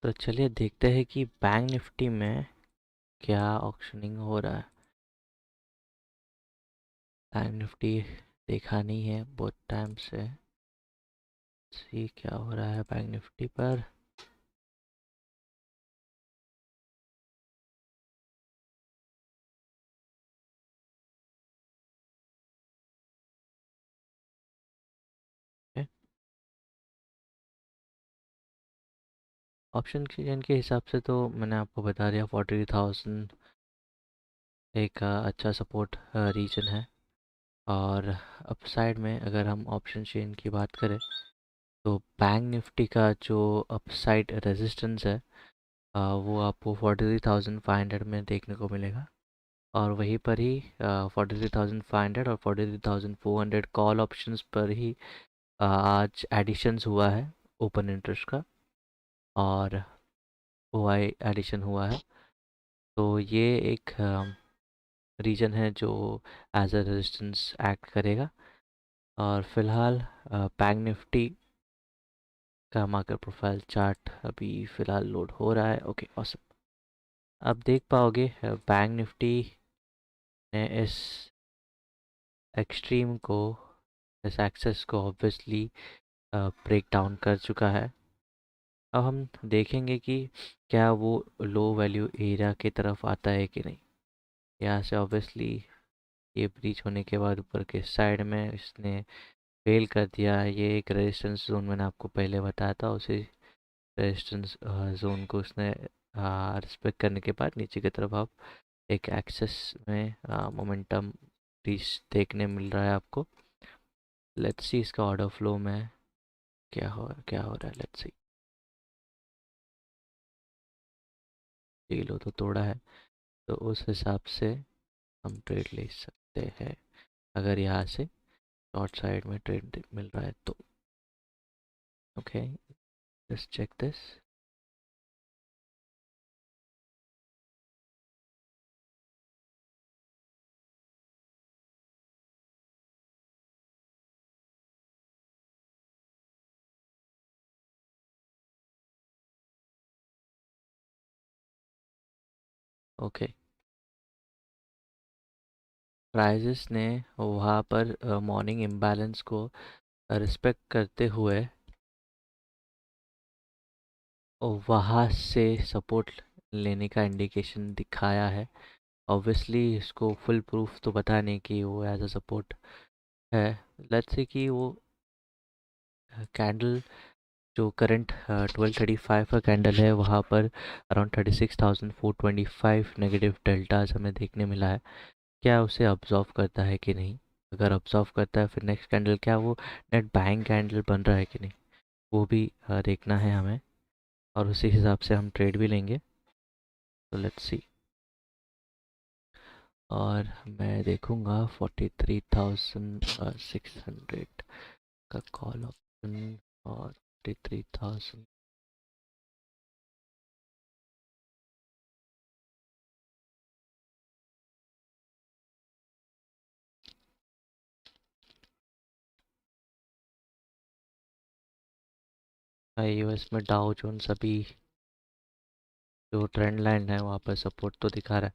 तो चलिए देखते हैं कि बैंक निफ्टी में क्या ऑक्शनिंग हो रहा है। बैंक निफ्टी देखा नहीं है बहुत टाइम से। सी क्या हो रहा है बैंक निफ्टी पर। ऑप्शन एक्सचेंज के हिसाब से तो मैंने आपको बता दिया 43,000 एक अच्छा सपोर्ट रीजन है। और अपसाइड में अगर हम ऑप्शन चेन की बात करें तो बैंक निफ्टी का जो अपसाइड रेजिस्टेंस है वो आपको 43,500 में देखने को मिलेगा। और वहीं पर ही 43,500 और 43,400 कॉल ऑप्शंस पर ही आज एडिशंस हुआ है ओपन इंटरेस्ट का। और ओआई एडिशन हुआ है। तो ये एक रीजन है जो एज अ रेजिस्टेंस एक्ट करेगा। और फिलहाल बैंक निफ्टी का मार्केट प्रोफाइल चार्ट अभी फ़िलहाल लोड हो रहा है। Okay awesome. अब देख पाओगे बैंक निफ्टी ने इस एक्सट्रीम को, इस एक्सेस को ऑब्वियसली ब्रेक डाउन कर चुका है। अब हम देखेंगे कि क्या वो लो वैल्यू एरिया की तरफ आता है कि नहीं। यहाँ से ऑब्वियसली ये ब्रीच होने के बाद ऊपर के साइड में इसने फेल कर दिया। ये एक रेजिस्टेंस जोन मैंने आपको पहले बताया था, उसी रेजिस्टेंस जोन को उसने रिस्पेक्ट करने के बाद नीचे की तरफ आप एक एक्सेस में मोमेंटम रीच देखने मिल रहा है आपको। लेट्स सी इसका ऑर्डर फ्लो में क्या हो रहा है। Let's see. डील हो तो तोड़ा है, तो उस हिसाब से हम ट्रेड ले सकते हैं अगर यहाँ से शॉर्ट साइड में ट्रेड मिल रहा है तो। Okay, just check this. Okay, prices ने वहाँ पर मॉर्निंग इम्बैलेंस को रिस्पेक्ट करते हुए वहाँ से सपोर्ट लेने का इंडिकेशन दिखाया है। ऑब्वियसली इसको फुल प्रूफ तो पता नहीं कि वो एज अ सपोर्ट है। लेट्स से कि वो कैंडल जो करंट 1235 का कैंडल है वहाँ पर अराउंड 36,425 नेगेटिव डेल्टाज हमें देखने मिला है। क्या उसे ऑब्जॉर्व करता है कि नहीं। अगर ऑब्जॉर्व करता है फिर नेक्स्ट कैंडल क्या वो नेट बाइंग कैंडल बन रहा है कि नहीं, वो भी देखना है हमें। और उसी हिसाब से हम ट्रेड भी लेंगे। तो लेट्स सी। और मैं देखूंगा 43,600 का कॉल ऑप्शन और 43,000। यूएस में डाउ जोन्स अभी जो ट्रेंड लाइन है वहाँ पर सपोर्ट तो दिखा रहा है।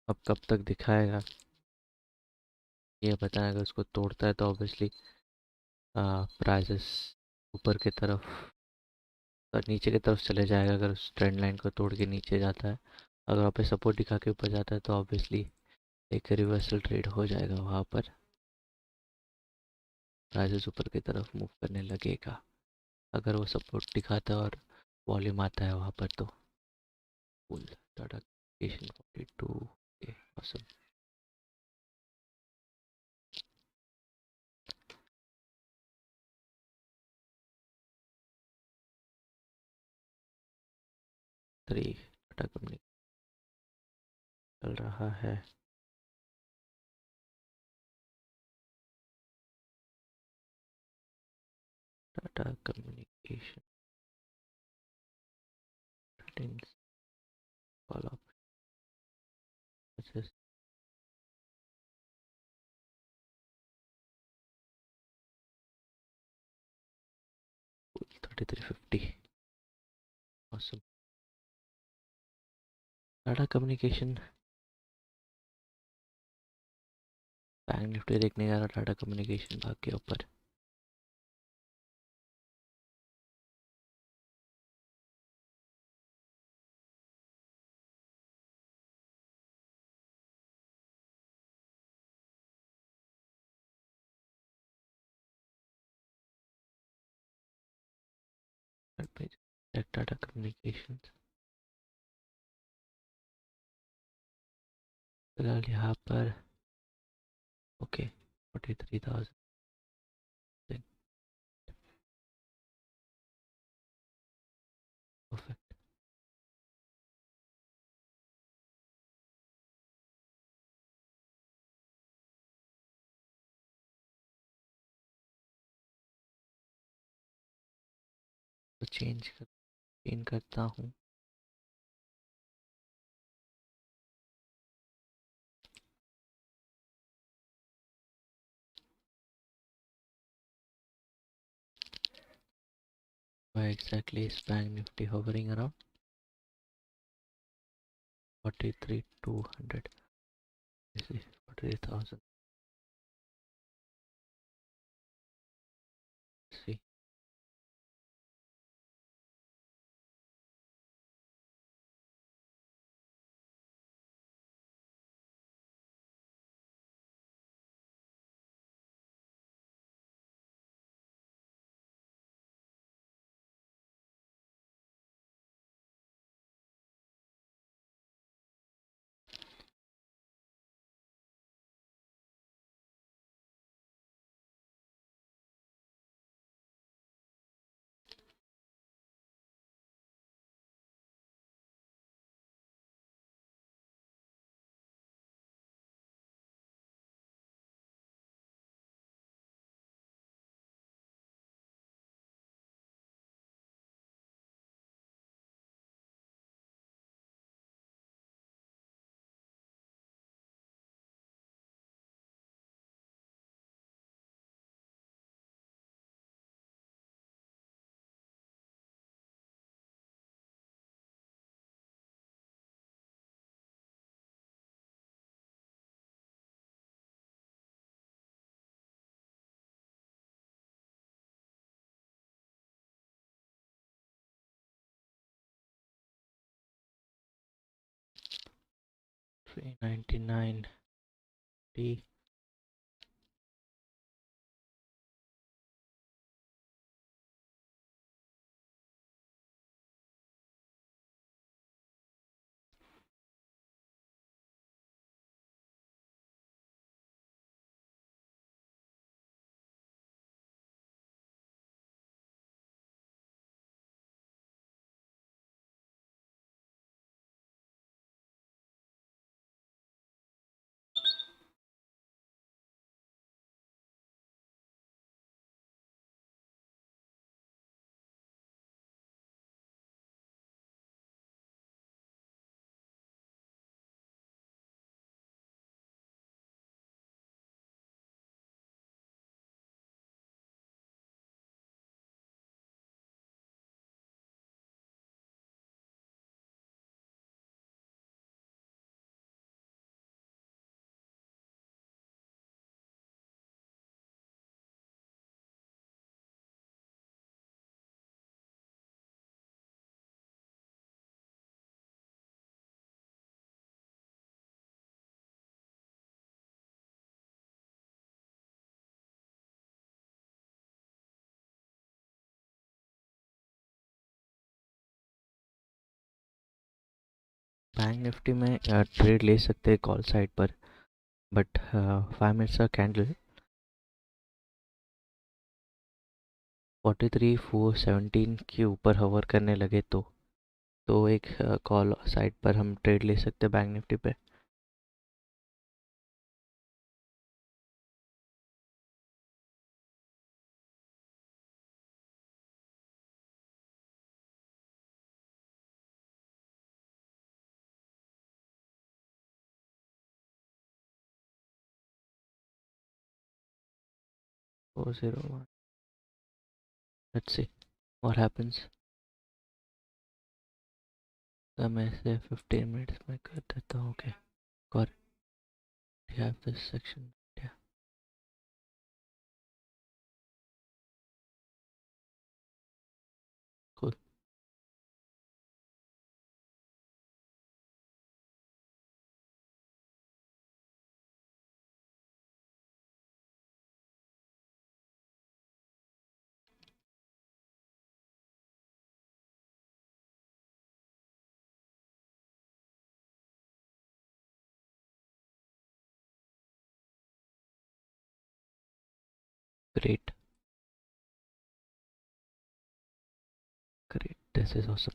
अब कब तक दिखाएगा ये पता है। अगर उसको तोड़ता है तो ऑब्वियसली प्राइसेस ऊपर की तरफ और नीचे की तरफ चले जाएगा। अगर उस ट्रेंड लाइन को तोड़ के नीचे जाता है, अगर वहाँ पे सपोर्ट दिखा के ऊपर जाता है तो ऑब्वियसली एक रिवर्सल ट्रेड हो जाएगा। वहाँ पर प्राइसेस ऊपर की तरफ मूव करने लगेगा अगर वो सपोर्ट दिखाता है और वॉल्यूम आता है वहाँ पर तो। फुल टाटा एशियन 42 के awesome। 3 टाटा कंपनी चल रहा है। Tata communication call of 3350 awesome. Tata communication bank Nifty देखने जा रहा, टाटा कम्युनिकेशन भाग के ऊपर। टाटा कम्युनिकेशन फिलहाल यहाँ पर ओके 43,000। परफेक्ट। तो चेंज करता हूँ। Why exactly is Bank Nifty hovering around 43,200? This is 43,000. See, $399. Bank Nifty में ट्रेड ले सकते हैं कॉल साइड पर, बट 5 मिनट्स का कैंडल 43,417 के ऊपर होवर करने लगे तो एक कॉल साइड पर हम ट्रेड ले सकते हैं बैंक निफ्टी पे। Four zero one, let's see what happens. समय से 15 मिनट्स में कर देता हूँ। Okay, got it, have this section. Cool. Great, great, this is awesome.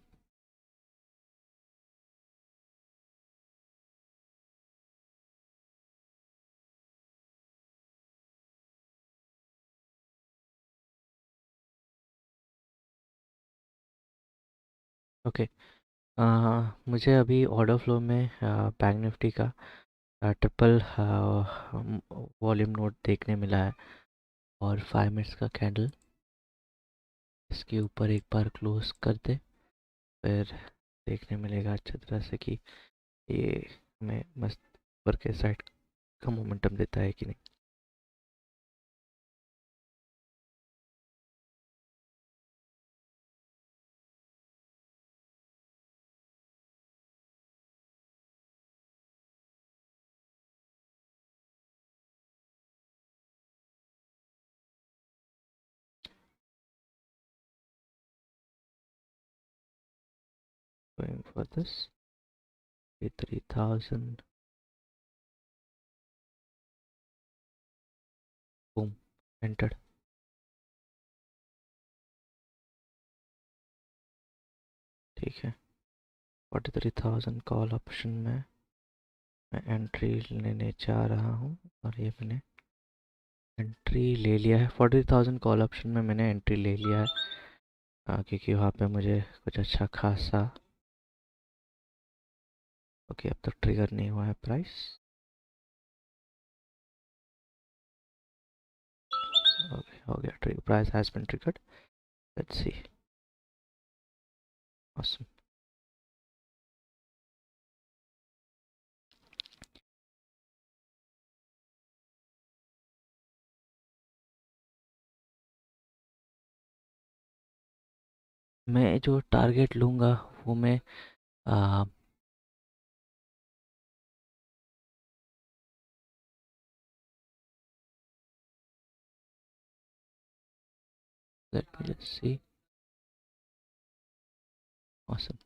Okay, मुझे अभी ऑर्डर फ्लो में बैंक निफ्टी का ट्रिपल वॉल्यूम नोट देखने मिला है, और 5 मिनट्स का कैंडल इसके ऊपर एक बार क्लोज कर दे, फिर देखने मिलेगा अच्छी तरह से कि ये हमें मस्त ऊपर के साइड का मोमेंटम देता है कि नहीं। Going for this 3000, boom, entered। ठीक है, 43,000 कॉल ऑप्शन में मैं एंट्री लेने जा रहा हूँ, और ये मैंने एंट्री ले लिया है। 40,000 कॉल ऑप्शन में मैंने एंट्री ले लिया है, क्योंकि वहाँ पे मुझे कुछ अच्छा खासा। ओके, अब तक ट्रिगर नहीं हुआ है प्राइस। ओके, हो गया trigger, price has been triggered. Let's see. Awesome. मैं जो टारगेट लूँगा वो मैं let me just see. Awesome,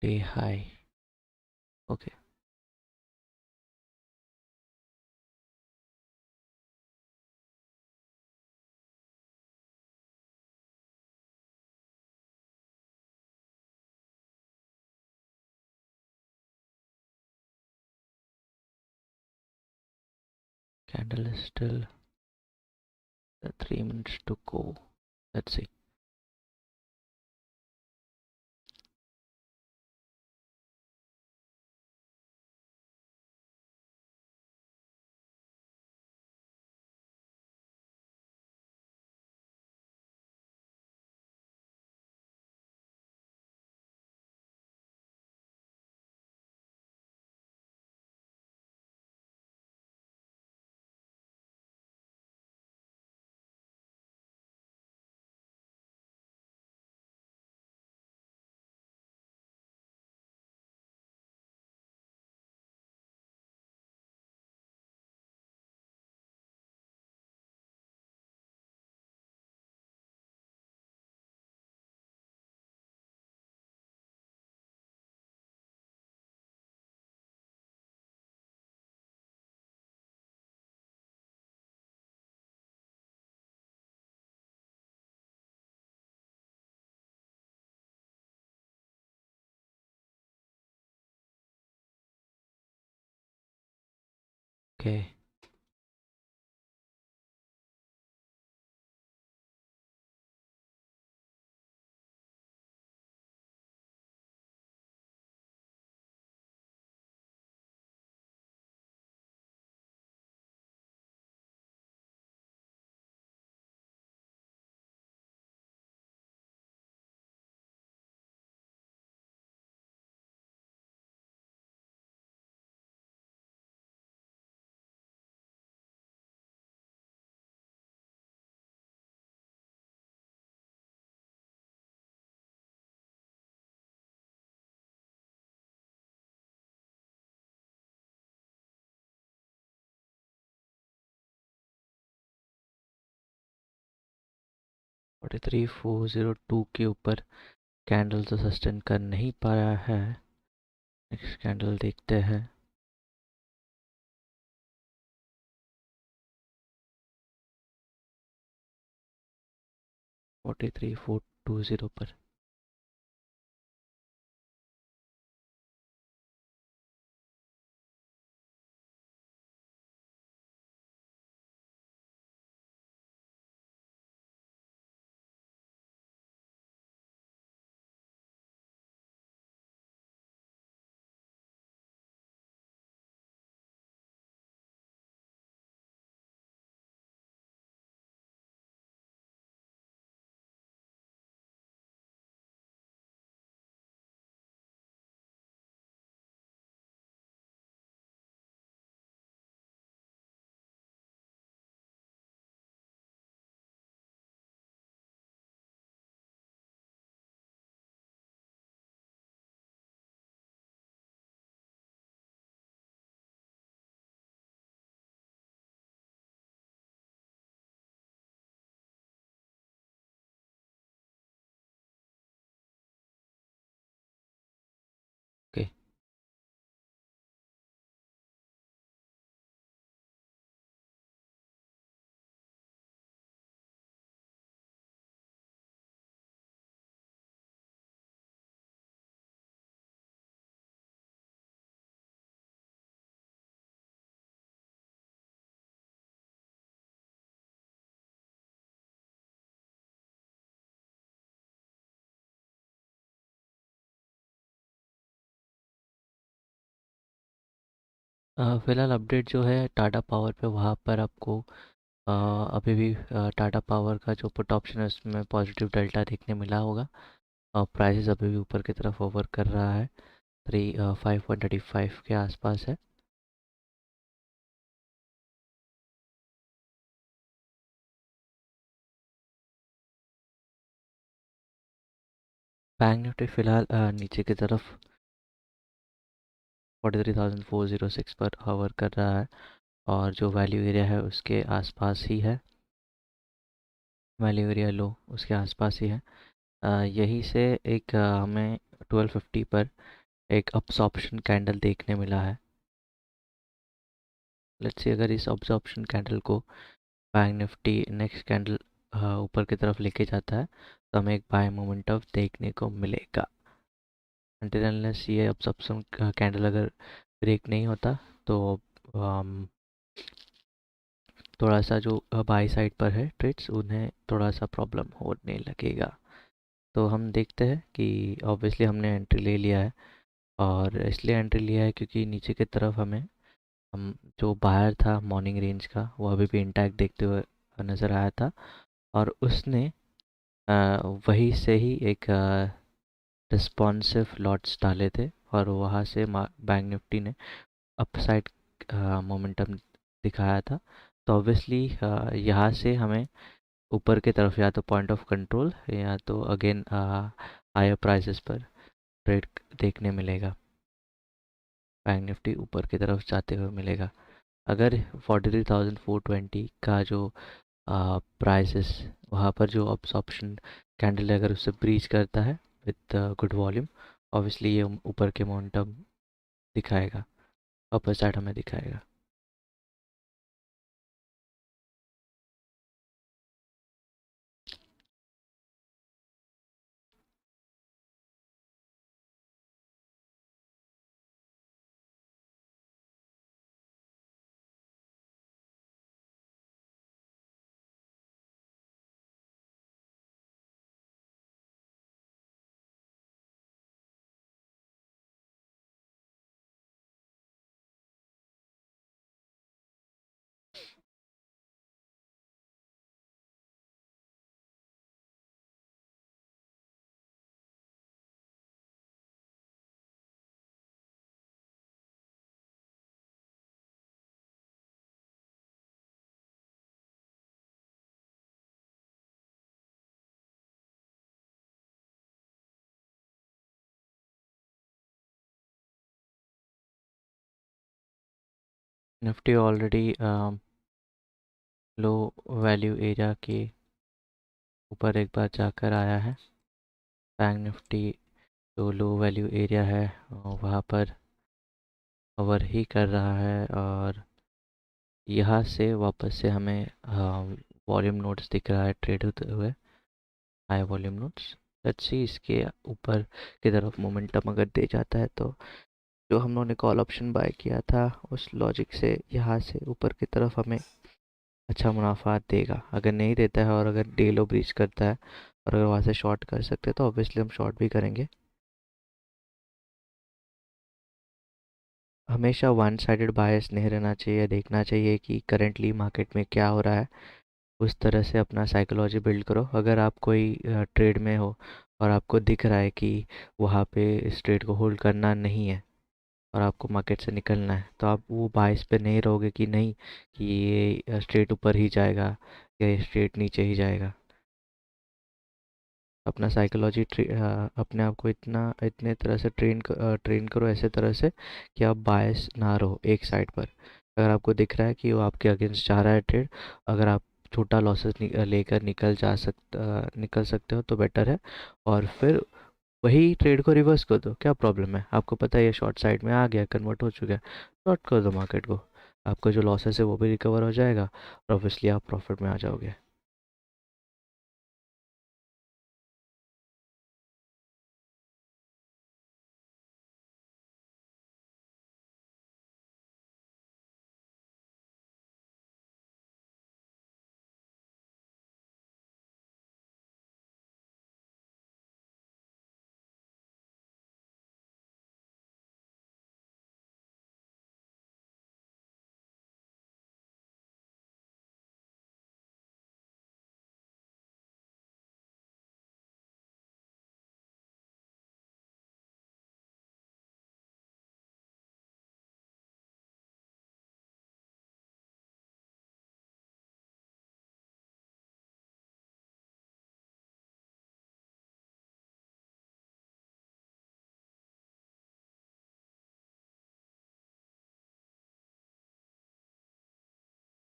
day high. Okay, candle is still 3 minutes to go। Let's see. Okay, 43,402 के ऊपर कैंडल तो सस्टेन कर नहीं पाया है। नेक्स्ट कैंडल देखते हैं। Forty three four two zero पर। ओके। फिलहाल अपडेट जो है टाटा पावर पे, वहाँ पर आपको अभी भी टाटा पावर का जो पुट ऑप्शन है उसमें पॉजिटिव डेल्टा देखने मिला होगा। और प्राइसेस अभी भी ऊपर की तरफ ओवर कर रहा है। 535 के आसपास है। बैंक निफ्टी फिलहाल नीचे की तरफ 43,406 पर होवर कर रहा है। और जो वैल्यू एरिया है उसके आसपास ही है। वैल्यू एरिया लो उसके आसपास ही है। यहीं से एक हमें 1250 पर एक अब्सॉर्प्शन कैंडल देखने मिला है। लेट्स सी अगर इस अब्सॉर्प्शन कैंडल को बैंक निफ्टी नेक्स्ट कैंडल ऊपर की तरफ लेके जाता है तो हमें एक बाय मोमेंटम देखने को मिलेगा। अनटिल अनलेस ये अब्सॉर्प्शन कैंडल अगर ब्रेक नहीं होता तो थोड़ा सा जो बाई साइड पर है ट्रेड्स उन्हें थोड़ा सा प्रॉब्लम होने लगेगा। तो हम देखते हैं कि ऑब्वियसली हमने एंट्री ले लिया है। और इसलिए एंट्री लिया है क्योंकि नीचे की तरफ हमें हम जो बायर था मॉर्निंग रेंज का वो अभी भी इंटैक्ट देखते हुए नज़र आया था। और उसने अ, वहीं से ही एक रिस्पॉन्सिव लॉट्स डाले थे और वहाँ से बैंक निफ्टी ने अपसाइड मोमेंटम दिखाया था। तो ऑब्वियसली यहाँ से हमें ऊपर की तरफ या तो पॉइंट ऑफ कंट्रोल या तो अगेन हायर प्राइसेस पर ट्रेड देखने मिलेगा। बैंक निफ्टी ऊपर की तरफ जाते हुए मिलेगा। अगर 43,420 का जो प्राइसेस वहाँ पर जो अब्सॉर्प्शन कैंडल है अगर उससे ब्रीच करता है विद गुड वॉल्यूम, ऑब्वियसली ये ऊपर के मोमेंटम दिखाएगा, अपर साइड हमें दिखाएगा। Nifty already low value area के ऊपर एक बार जाकर आया है। बैंक निफ्टी जो लो वैल्यू एरिया है वहाँ पर कवर ही कर रहा है, और यहाँ से वापस से हमें वॉल्यूम नोट्स दिख रहा है ट्रेड होते हुए, high volume notes. Let's see इसके ऊपर की तरफ मोमेंटम अगर दे जाता है तो जो हम लोगों ने कॉल ऑप्शन बाय किया था उस लॉजिक से यहाँ से ऊपर की तरफ हमें अच्छा मुनाफा देगा। अगर नहीं देता है और अगर डे लो ब्रीच करता है और अगर वहाँ से शॉर्ट कर सकते हैं तो ऑब्वियसली हम शॉर्ट भी करेंगे। हमेशा वन साइडेड बायस नहीं रहना चाहिए, देखना चाहिए कि करेंटली मार्केट में क्या हो रहा है, उस तरह से अपना साइकोलॉजी बिल्ड करो। अगर आप कोई ट्रेड में हो और आपको दिख रहा है कि वहाँ पे इस ट्रेड को होल्ड करना नहीं है और आपको मार्केट से निकलना है, तो आप वो बायस पे नहीं रहोगे कि नहीं कि ये स्ट्रेट ऊपर ही जाएगा या ये स्ट्रेट नीचे ही जाएगा। अपना साइकोलॉजी अपने आप को इतने तरह से ट्रेन करो ऐसे तरह से कि आप बायस ना रहो एक साइड पर। अगर आपको दिख रहा है कि वो आपके अगेंस्ट जा रहा है ट्रेड, अगर आप छोटा लॉसेस लेकर निकल सकते हो तो बेटर है। और फिर वही ट्रेड को रिवर्स कर दो, क्या प्रॉब्लम है? आपको पता है ये शॉर्ट साइड में आ गया, कन्वर्ट हो चुका है, शॉर्ट कर दो मार्केट को। आपका जो लॉसेस है वो भी रिकवर हो जाएगा और ऑब्वियसली आप प्रॉफिट में आ जाओगे।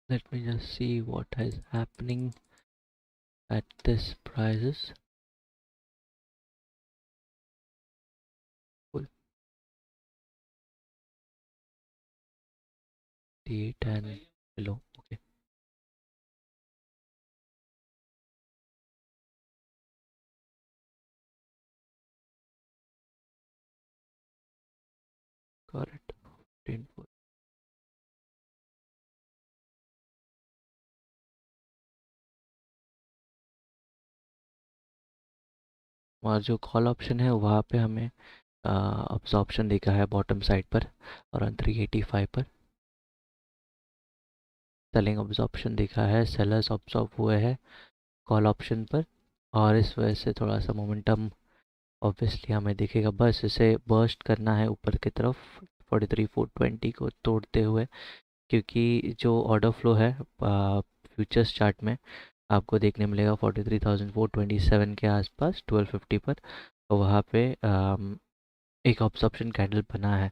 Let me just see what is happening at this prices. Full 8 and below. Okay, got it. 10 full. और जो कॉल ऑप्शन है वहाँ पे हमें अब्जॉर्प्शन दिखा है बॉटम साइड पर और 385 पर सेलिंग अब्जॉर्प्शन दिखा है, सेलर्स अब्जॉर्ब हुए हैं कॉल ऑप्शन पर, और इस वजह से थोड़ा सा मोमेंटम ऑब्वियसली हमें दिखेगा। बस इसे बर्स्ट करना है ऊपर की तरफ 43,420 को तोड़ते हुए, क्योंकि जो ऑर्डर फ्लो है फ्यूचर्स चार्ट में आपको देखने मिलेगा 43,427 के आसपास 1250 पर, और वहाँ पे एक ऑब्जर्प्शन कैंडल बना है।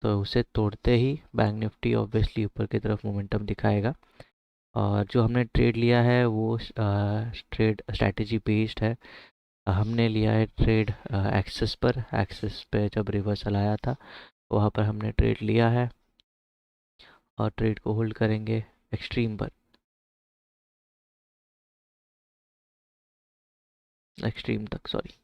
तो उसे तोड़ते ही बैंक निफ्टी ऑब्वियसली ऊपर की तरफ मोमेंटम दिखाएगा। और जो हमने ट्रेड लिया है वो ट्रेड स्ट्रैटेजी बेस्ड है। हमने लिया है ट्रेड एक्सेस पर, एक्सेस पे जब रिवर्सल आया था वहाँ पर हमने ट्रेड लिया है और ट्रेड को होल्ड करेंगे एक्सट्रीम पर, एक्सट्रीम तक सॉरी।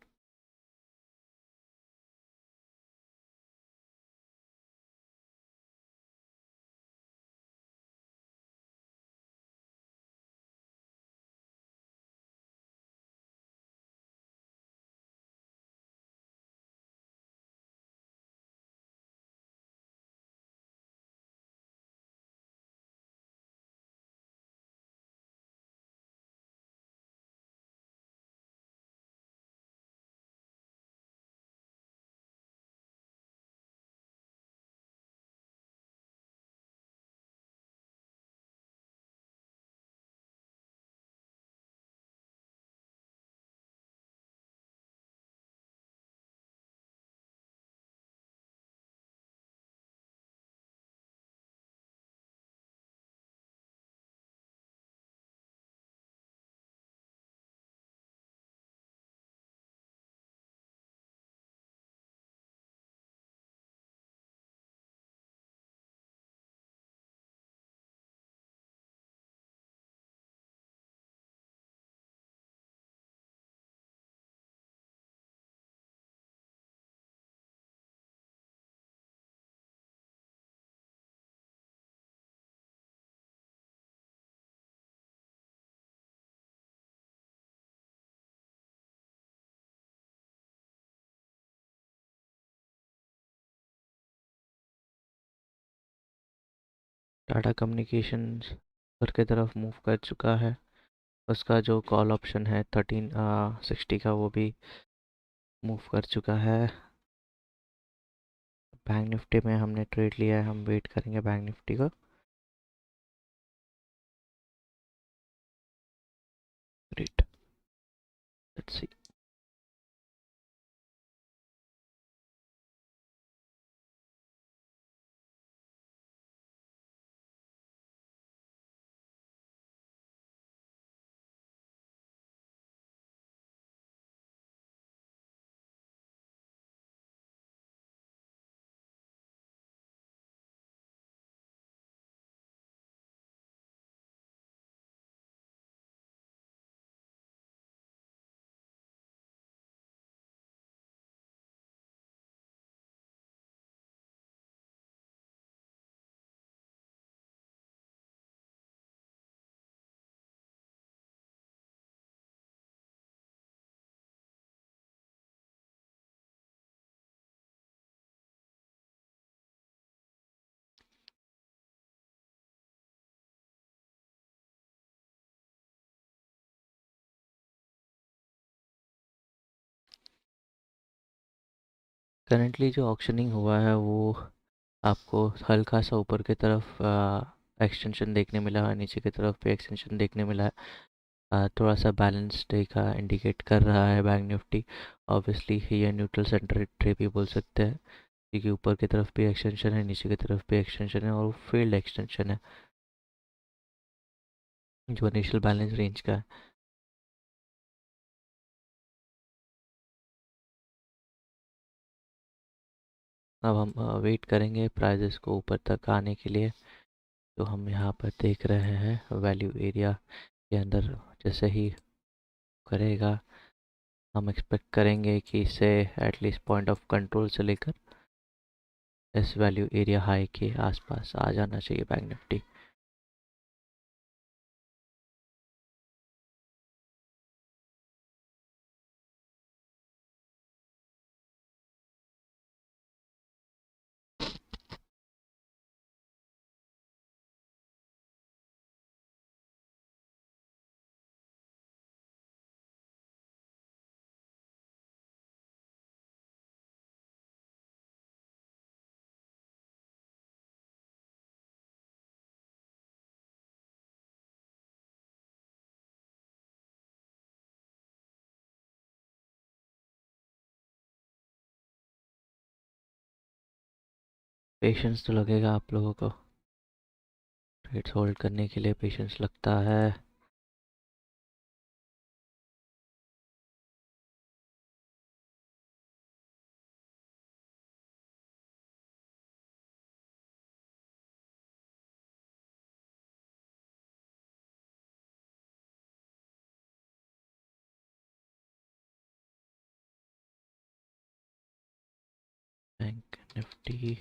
टाटा कम्युनिकेशंस ऊपर की तरफ मूव कर चुका है। उसका जो कॉल ऑप्शन है 1360 का वो भी मूव कर चुका है। बैंक निफ्टी में हमने ट्रेड लिया है, हम वेट करेंगे बैंक निफ्टी को। Great, let's see. करंटली जो ऑक्शनिंग हुआ है वो आपको हल्का सा ऊपर की तरफ एक्सटेंशन देखने मिला है, नीचे की तरफ भी एक्सटेंशन देखने मिला है। थोड़ा सा बैलेंस डे का इंडिकेट कर रहा है बैंक निफ्टी। ऑब्वियसली ये न्यूट्रल सेंटर ट्रे भी बोल सकते हैं, क्योंकि ऊपर की तरफ भी एक्सटेंशन है, नीचे की तरफ भी एक्सटेंशन है, और फील्ड एक्सटेंशन है जो इनिशियल बैलेंस रेंज का है। अब हम वेट करेंगे प्राइजेस को ऊपर तक आने के लिए। तो हम यहाँ पर देख रहे हैं वैल्यू एरिया के अंदर जैसे ही करेगा, हम एक्सपेक्ट करेंगे कि इसे एटलीस्ट पॉइंट ऑफ कंट्रोल से लेकर इस वैल्यू एरिया हाई के आसपास आ जाना चाहिए बैंक निफ्टी। पेशेंस तो लगेगा आप लोगों को, ट्रेड्स होल्ड करने के लिए पेशेंस लगता है। Bank Nifty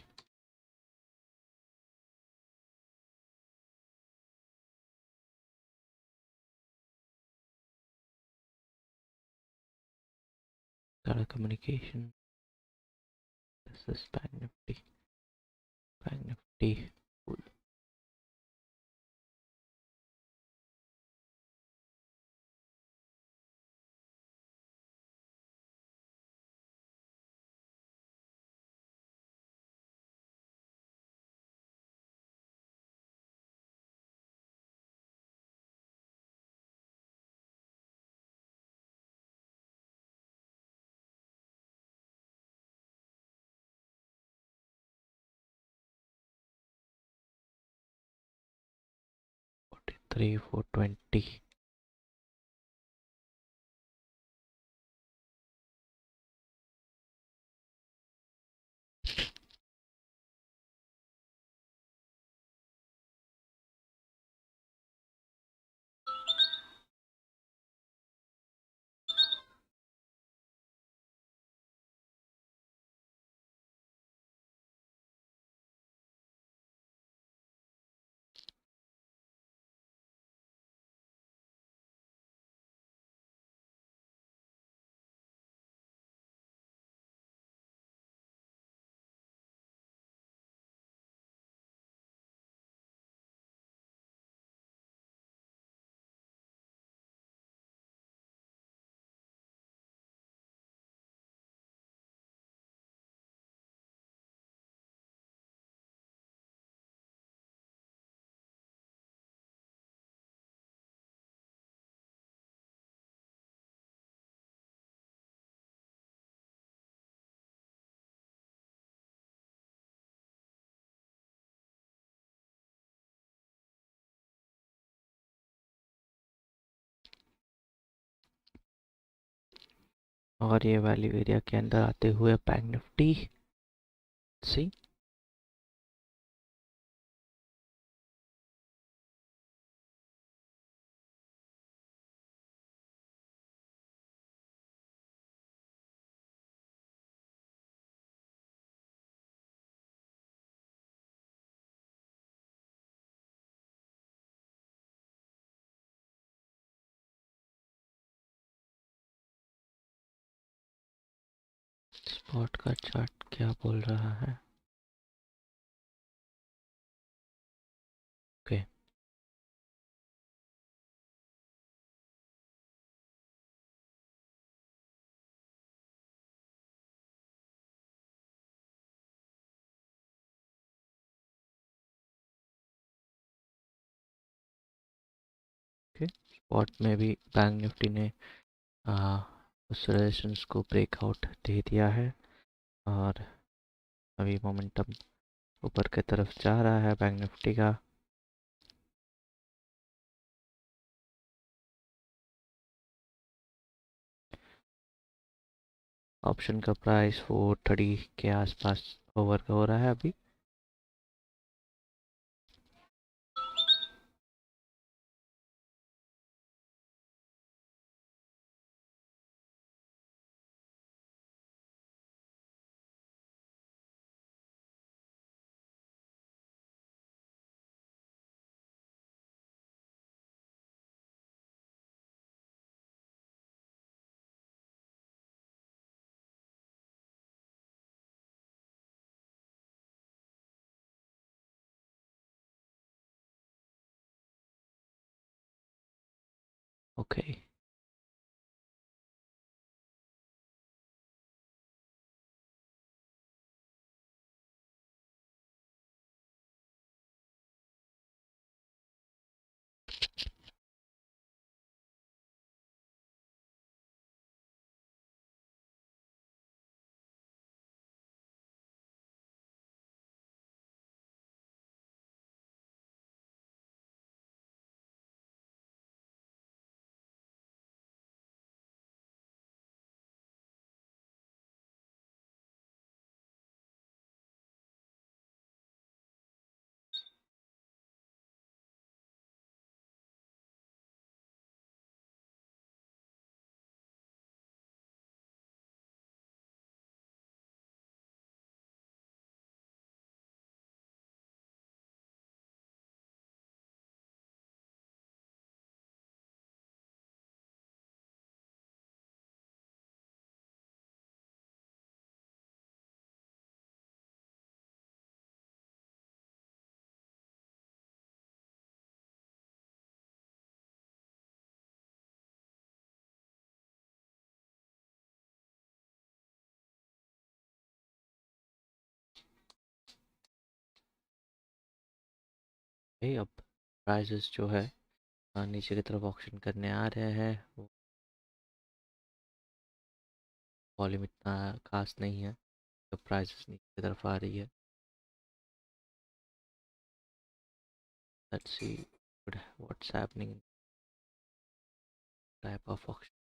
Tata communication, this is bank Nifty. Bank Nifty three 420। और ये वैल्यू एरिया के अंदर आते हुए बैंक निफ्टी सी स्पॉट का चार्ट क्या बोल रहा है? Okay, okay. स्पॉट में भी बैंक निफ्टी ने आ, उस रेजिस्टेंस को ब्रेकआउट दे दिया है और अभी मोमेंटम ऊपर की तरफ जा रहा है बैंक निफ्टी का। ऑप्शन का प्राइस 430 के आसपास ओवर का हो रहा है अभी। ओके, अब प्राइसेस जो है नीचे की तरफ ऑक्शन करने आ रहे हैं। वॉल्यूम इतना खास नहीं है, तो प्राइसेस नीचे की तरफ आ रही है। Let's see what's happening type of auction.